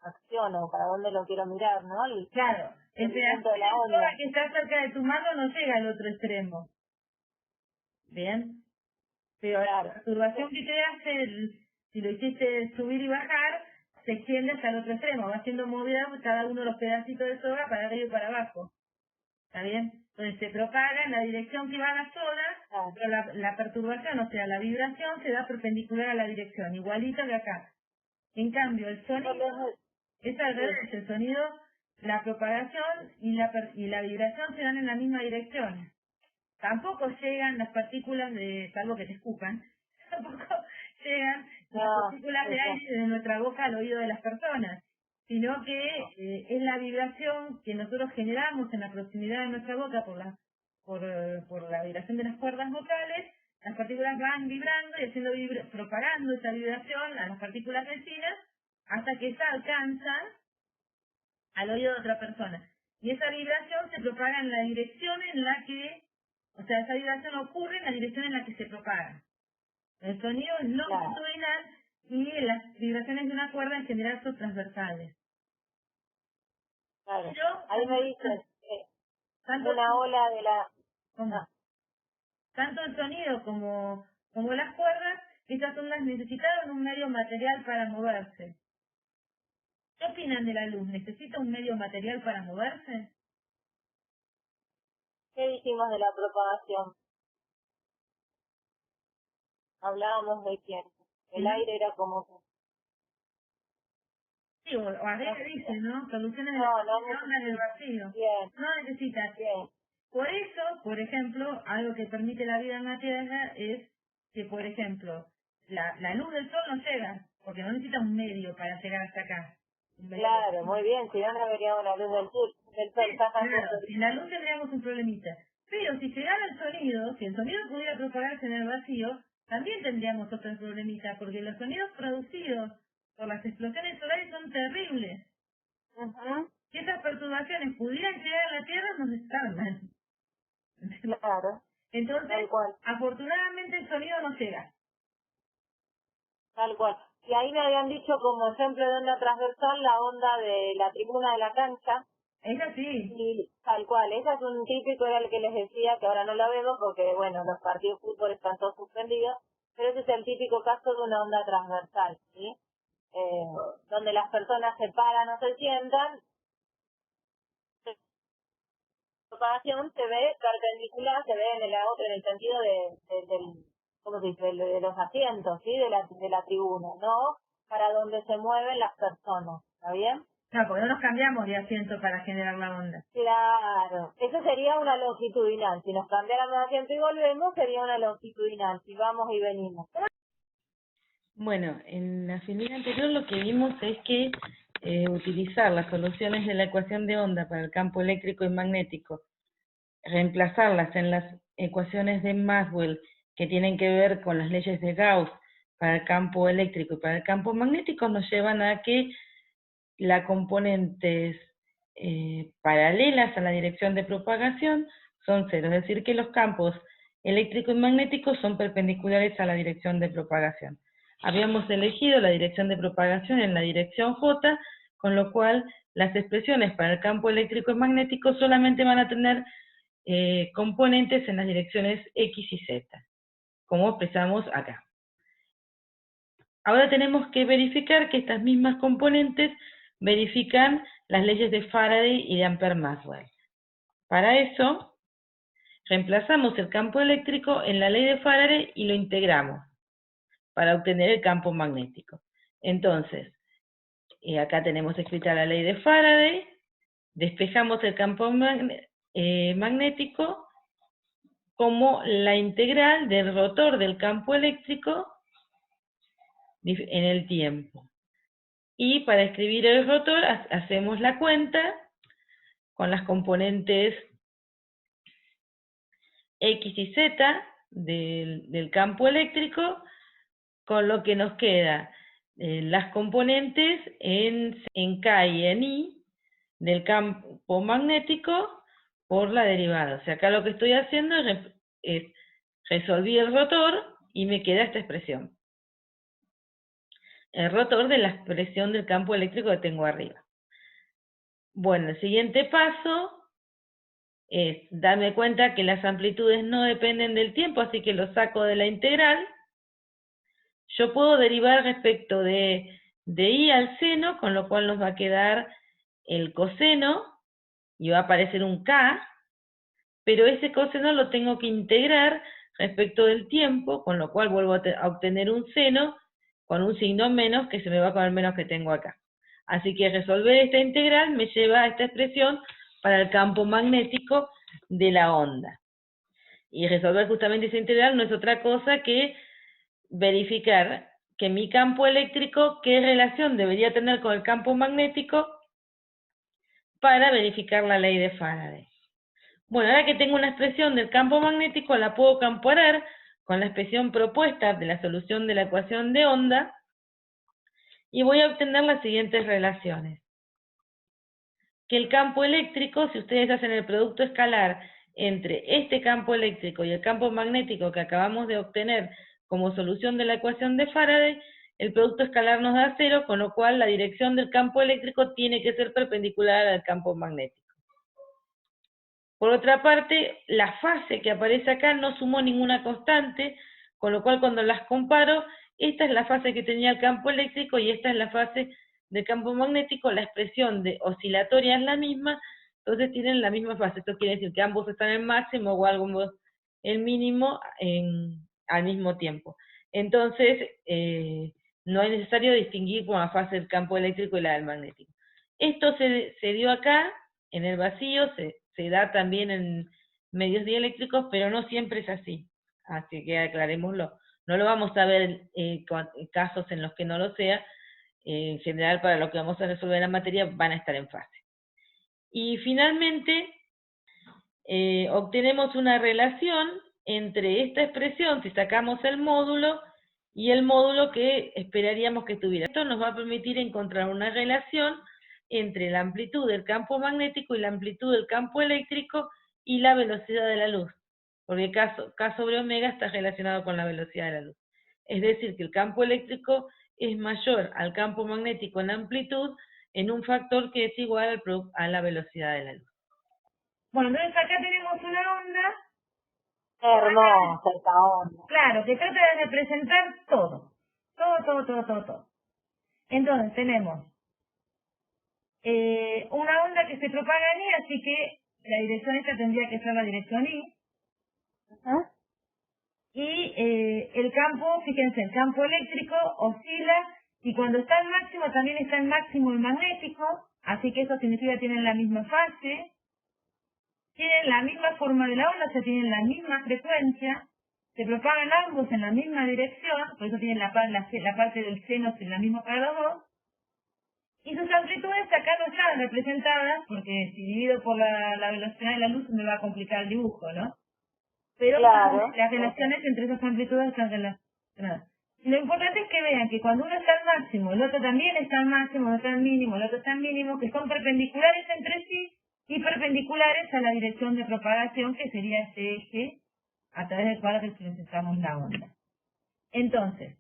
acciono, para dónde lo quiero mirar, ¿no? Claro, el pedacito de la soga que está cerca de tu mano no llega al otro extremo. Bien. Pero la perturbación que te hace, si lo hiciste subir y bajar, se extiende hasta el otro extremo, va siendo movida cada uno de los pedacitos de soga para arriba y para abajo. ¿Está bien? Entonces se propaga en la dirección que va la soga, pero la perturbación, o sea, la vibración se da perpendicular a la dirección, igualito que acá. En cambio, el sonido es al revés, el sonido, la propagación y la vibración se dan en la misma dirección. Tampoco llegan las partículas salvo que te escupan, tampoco llegan las partículas de aire de nuestra boca al oído de las personas, sino que es la vibración que nosotros generamos en la proximidad de nuestra boca por la vibración de las cuerdas vocales. Las partículas van vibrando y haciendo propagando esa vibración a las partículas vecinas hasta que esa alcanza al oído de otra persona. Y esa vibración se propaga en la dirección en la que, o sea, esa vibración ocurre en la dirección en la que se propaga. El sonido es no longitudinal y las vibraciones de una cuerda en general son transversales. Claro. Ahí me dices una ola de la... ¿Cómo? Tanto el sonido como las cuerdas, estas ondas necesitaron un medio material para moverse. ¿Qué opinan de la luz? ¿Necesita un medio material para moverse? ¿Qué dijimos de la propagación? Hablábamos de quién. El aire era como... Sí, o arriba dice, ¿no? Soluciones de ondas del vacío. Bien. No necesitas. Bien. Por eso, por ejemplo, algo que permite la vida en la Tierra es que, por ejemplo, la luz del sol no llega, porque no necesita un medio para llegar hasta acá. Claro, muy bien, si no veríamos la luz del sol. Claro, sin la luz tendríamos un problemita. Pero si llegara el sonido, si el sonido pudiera propagarse en el vacío, también tendríamos otro problemita, porque los sonidos producidos por las explosiones solares son terribles. Si esas perturbaciones pudieran llegar a la Tierra, nos estallan. Claro. Entonces, afortunadamente el sonido no llega. Tal cual. Y ahí me habían dicho como ejemplo de onda transversal la onda de la tribuna de la cancha. Esa sí. Y tal cual, esa es un típico, era el que les decía, que ahora no lo vemos porque, bueno, los partidos de fútbol están todos suspendidos, pero ese es el típico caso de una onda transversal, ¿sí? Donde las personas se paran o se sientan, la propagación se ve perpendicular, se ve en la otra, en el sentido del ¿cómo se dice? De los asientos, ¿sí? De la tribuna, ¿no? Para donde se mueven las personas, ¿está bien? Claro, porque no nos cambiamos de asiento para generar la onda. Claro, eso sería una longitudinal. Si nos cambiáramos de asiento y volvemos, sería una longitudinal, si vamos y venimos. Bueno, en la filmina anterior lo que vimos es que utilizar las soluciones de la ecuación de onda para el campo eléctrico y magnético, reemplazarlas en las ecuaciones de Maxwell que tienen que ver con las leyes de Gauss para el campo eléctrico y para el campo magnético, nos llevan a que las componentes paralelas a la dirección de propagación son cero, es decir, que los campos eléctrico y magnético son perpendiculares a la dirección de propagación. Habíamos elegido la dirección de propagación en la dirección J, con lo cual las expresiones para el campo eléctrico y magnético solamente van a tener componentes en las direcciones X y Z, como expresamos acá. Ahora tenemos que verificar que estas mismas componentes verifican las leyes de Faraday y de Ampère-Maxwell. Para eso, reemplazamos el campo eléctrico en la ley de Faraday y lo integramos para obtener el campo magnético. Entonces, acá tenemos escrita la ley de Faraday, despejamos el campo magnético como la integral del rotor del campo eléctrico en el tiempo. Y para escribir el rotor hacemos la cuenta con las componentes X y Z del campo eléctrico, con lo que nos queda las componentes en K y en I del campo magnético por la derivada. O sea, acá lo que estoy haciendo es resolver el rotor y me queda esta expresión. El rotor de la expresión del campo eléctrico que tengo arriba. Bueno, el siguiente paso es darme cuenta que las amplitudes no dependen del tiempo, así que lo saco de la integral. Yo puedo derivar respecto de de I al seno, con lo cual nos va a quedar el coseno, y va a aparecer un K, pero ese coseno lo tengo que integrar respecto del tiempo, con lo cual vuelvo a obtener un seno con un signo menos que se me va con el menos que tengo acá. Así que resolver esta integral me lleva a esta expresión para el campo magnético de la onda. Y resolver justamente esa integral no es otra cosa que verificar que mi campo eléctrico, qué relación debería tener con el campo magnético para verificar la ley de Faraday. Bueno, ahora que tengo una expresión del campo magnético, la puedo comparar con la expresión propuesta de la solución de la ecuación de onda y voy a obtener las siguientes relaciones. Que el campo eléctrico, si ustedes hacen el producto escalar entre este campo eléctrico y el campo magnético que acabamos de obtener como solución de la ecuación de Faraday, el producto escalar nos da 0, con lo cual la dirección del campo eléctrico tiene que ser perpendicular al campo magnético. Por otra parte, la fase que aparece acá no sumó ninguna constante, con lo cual cuando las comparo, esta es la fase que tenía el campo eléctrico y esta es la fase del campo magnético, la expresión de oscilatoria es la misma, entonces tienen la misma fase. Esto quiere decir que ambos están en máximo o ambos en mínimo al mismo tiempo. Entonces, no es necesario distinguir con la fase del campo eléctrico y la del magnético. Esto se dio acá, en el vacío, se da también en medios dieléctricos, pero no siempre es así. Así que aclarémoslo. No lo vamos a ver con casos en los que no lo sea. En general, para lo que vamos a resolver en la materia, van a estar en fase. Y finalmente, obtenemos una relación entre esta expresión, si sacamos el módulo, y el módulo que esperaríamos que tuviera. Esto nos va a permitir encontrar una relación entre la amplitud del campo magnético y la amplitud del campo eléctrico y la velocidad de la luz, porque K sobre omega está relacionado con la velocidad de la luz. Es decir, que el campo eléctrico es mayor al campo magnético en amplitud en un factor que es igual a la velocidad de la luz. Bueno, entonces acá tenemos una onda. Hermosa esta onda. Claro, que trata de representar todo. Todo. Entonces tenemos una onda que se propaga en I, así que la dirección esta tendría que ser la dirección I. Y el campo, fíjense, el campo eléctrico oscila y cuando está al máximo también está al máximo el magnético, así que eso significa que tienen la misma fase, tienen la misma forma de la onda, o sea, tienen la misma frecuencia, se propagan ambos en la misma dirección, por eso tienen la parte del seno en la misma para los dos, y sus amplitudes acá no están representadas, porque si divido por la velocidad de la luz me va a complicar el dibujo, ¿no? Pero claro, las relaciones entre esas amplitudes están relacionadas. Lo importante es que vean que cuando uno está al máximo, el otro también está al máximo, uno está al mínimo, el otro está al mínimo, que son perpendiculares entre sí y perpendiculares a la dirección de propagación, que sería este eje a través del cual representamos la onda. Entonces,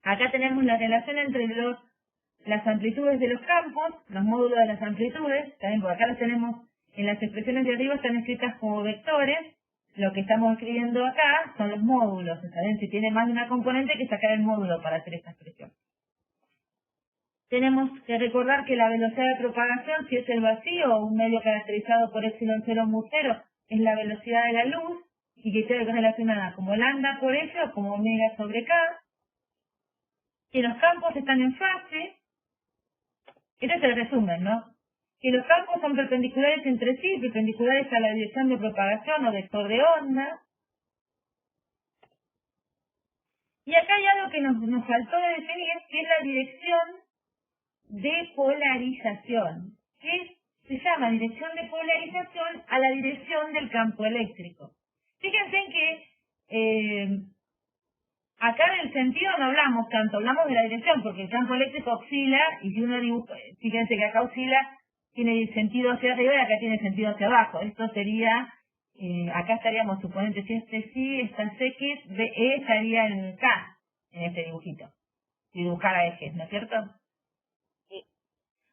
acá tenemos la relación entre las amplitudes de los campos, los módulos de las amplitudes, también por acá los tenemos en las expresiones de arriba, están escritas como vectores. Lo que estamos escribiendo acá son los módulos, ¿saben? Si tiene más de una componente hay que sacar el módulo para hacer esta expresión. Tenemos que recordar que la velocidad de propagación, si es el vacío o un medio caracterizado por epsilon 0 mu 0, es la velocidad de la luz y que está relacionada como lambda por F o como omega sobre K. Que los campos están en fase. Este es el resumen, ¿no? Que los campos son perpendiculares entre sí, perpendiculares a la dirección de propagación o vector de onda. Y acá hay algo que nos faltó de definir, que es la dirección de polarización. Que se llama dirección de polarización a la dirección del campo eléctrico. Fíjense en que acá en el sentido no hablamos tanto, hablamos de la dirección, porque el campo eléctrico oscila, y si uno dibuja, fíjense que acá oscila, tiene sentido hacia arriba y acá tiene sentido hacia abajo. Esto sería, acá estaríamos, suponete, si este sí, esta es X, E estaría en K, en este dibujito. Si dibujara ejes, ¿no es cierto? Sí.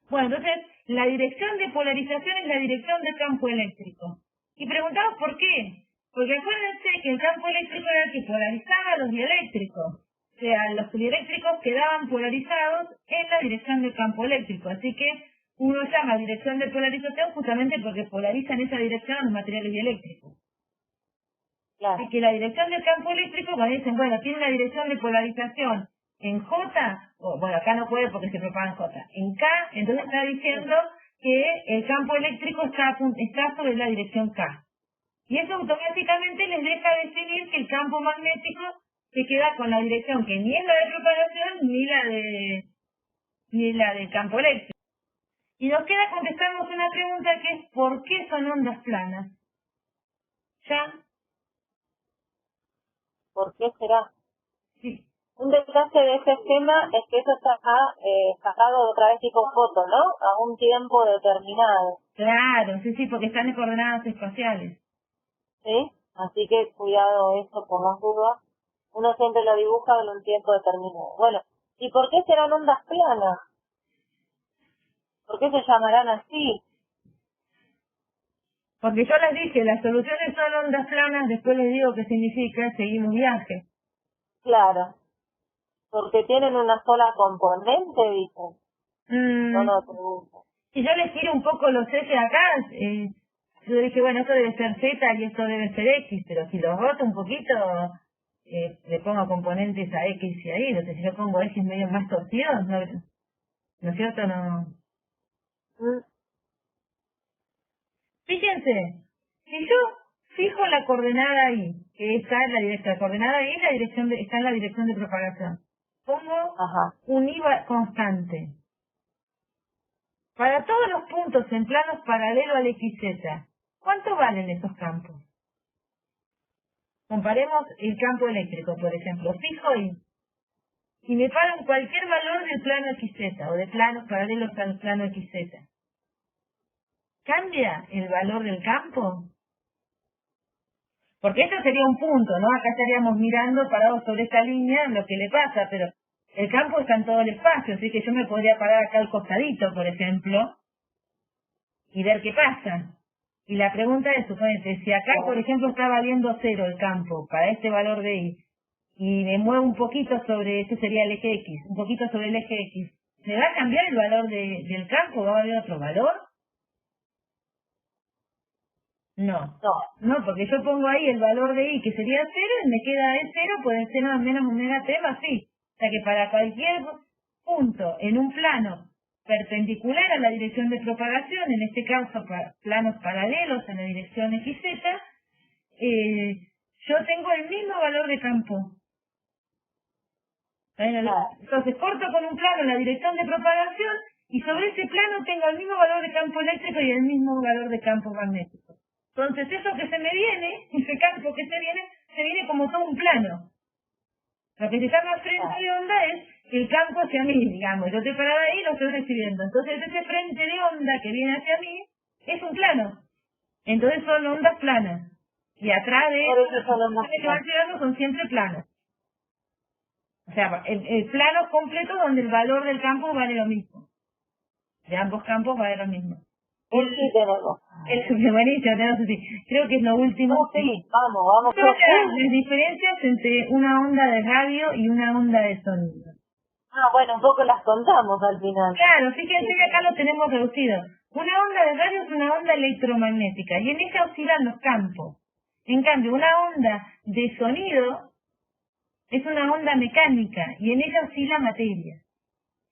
Bueno, entonces, la dirección de polarización es la dirección del campo eléctrico. Y preguntamos por qué. Porque acuérdense que el campo eléctrico era el que polarizaba los dieléctricos. O sea, los polieléctricos quedaban polarizados en la dirección del campo eléctrico. Así que uno llama dirección de polarización justamente porque polariza en esa dirección los materiales dieléctricos. Claro. Así que la dirección del campo eléctrico, cuando dicen, bueno, tiene una dirección de polarización en J, bueno, acá no puede porque se propaga en J, en K, entonces está diciendo que el campo eléctrico está sobre la dirección K. Y eso automáticamente les deja definir que el campo magnético se queda con la dirección que ni es la de propagación ni la del campo eléctrico. Y nos queda contestarnos una pregunta que es ¿por qué son ondas planas? ¿Ya? ¿Por qué será? Sí. Un detalle de ese esquema es que eso está sacado otra vez tipo foto, ¿no? A un tiempo determinado. Claro, sí, porque están en coordenadas espaciales. ¿Sí? Así que cuidado eso por las dudas. Uno siempre lo dibuja en un tiempo determinado. Bueno, ¿y por qué serán ondas planas? ¿Por qué se llamarán así? Porque yo les dije, las soluciones son ondas planas, después les digo qué significa, seguimos viaje. Claro. Porque tienen una sola componente, dicen. No, no, pregunto. Si yo les tiro un poco los S acá, yo dije, bueno, esto debe ser Z y esto debe ser X, pero si los roto un poquito, le pongo componentes a X y a Y, no sé, si yo pongo X medio más torcidos, ¿no es cierto? No. Fíjense, si yo fijo la coordenada Y, que está en la dirección, la coordenada Y está en la dirección de propagación, pongo un I constante. Para todos los puntos en planos paralelos al XZ, ¿cuánto valen esos campos? Comparemos el campo eléctrico, por ejemplo. Fijo y me paro en cualquier valor del plano XZ o de planos paralelos al plano XZ. ¿Cambia el valor del campo? Porque esto sería un punto, ¿no? Acá estaríamos mirando parados sobre esta línea lo que le pasa, pero el campo está en todo el espacio, así que yo me podría parar acá al costadito, por ejemplo, y ver qué pasa. Y la pregunta es, suponete, si acá, por ejemplo, está valiendo 0 el campo para este valor de Y, y me muevo un poquito sobre, este sería el eje X, un poquito sobre el eje X, ¿me va a cambiar el valor del campo? ¿Va a haber otro valor? No, porque yo pongo ahí el valor de Y, que sería 0, y me queda en 0, puede ser más o menos omega t más I. O sea que para cualquier punto en un plano perpendicular a la dirección de propagación, en este caso planos paralelos a la dirección XZ, yo tengo el mismo valor de campo. Entonces corto con un plano en la dirección de propagación y sobre ese plano tengo el mismo valor de campo eléctrico y el mismo valor de campo magnético. Entonces eso que se me viene, ese campo que se viene como todo un plano. Lo que se llama frente de onda es el campo hacia mí, digamos. Yo estoy parada ahí y lo estoy recibiendo. Entonces ese frente de onda que viene hacia mí es un plano. Entonces son ondas planas. Y atrás de eso, los que van llegando son siempre planos. O sea, el plano completo donde el valor del campo vale lo mismo. De ambos campos vale lo mismo. Sí, tenemos. Buenísimo, tenemos así. Creo que es lo último. Sí, vamos. Las diferencias entre una onda de radio y una onda de sonido. Bueno, un poco las contamos al final. Claro, fíjense que acá lo tenemos reducido. Una onda de radio es una onda electromagnética y en ella oscilan los campos. En cambio, una onda de sonido es una onda mecánica y en ella oscila materia.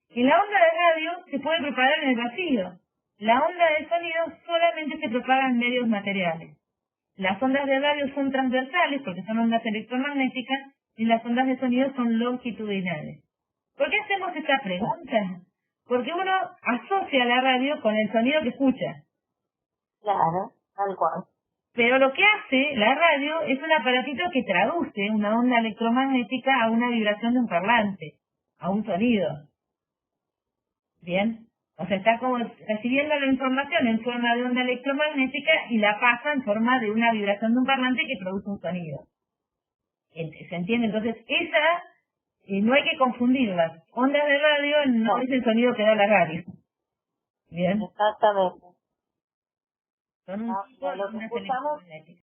Y la onda de radio se puede propagar en el vacío. La onda de sonido solamente se propaga en medios materiales. Las ondas de radio son transversales porque son ondas electromagnéticas y las ondas de sonido son longitudinales. ¿Por qué hacemos esta pregunta? Porque uno asocia la radio con el sonido que escucha. Claro, tal cual. Pero lo que hace la radio es un aparatito que traduce una onda electromagnética a una vibración de un parlante, a un sonido. ¿Bien? O sea, está como recibiendo la información en forma de onda electromagnética y la pasa en forma de una vibración de un parlante que produce un sonido. ¿Se entiende? Entonces, no hay que confundirlas. Ondas de radio no es el sonido que da la radio. ¿Bien? Exactamente. Son un tipo de ondas electromagnéticas.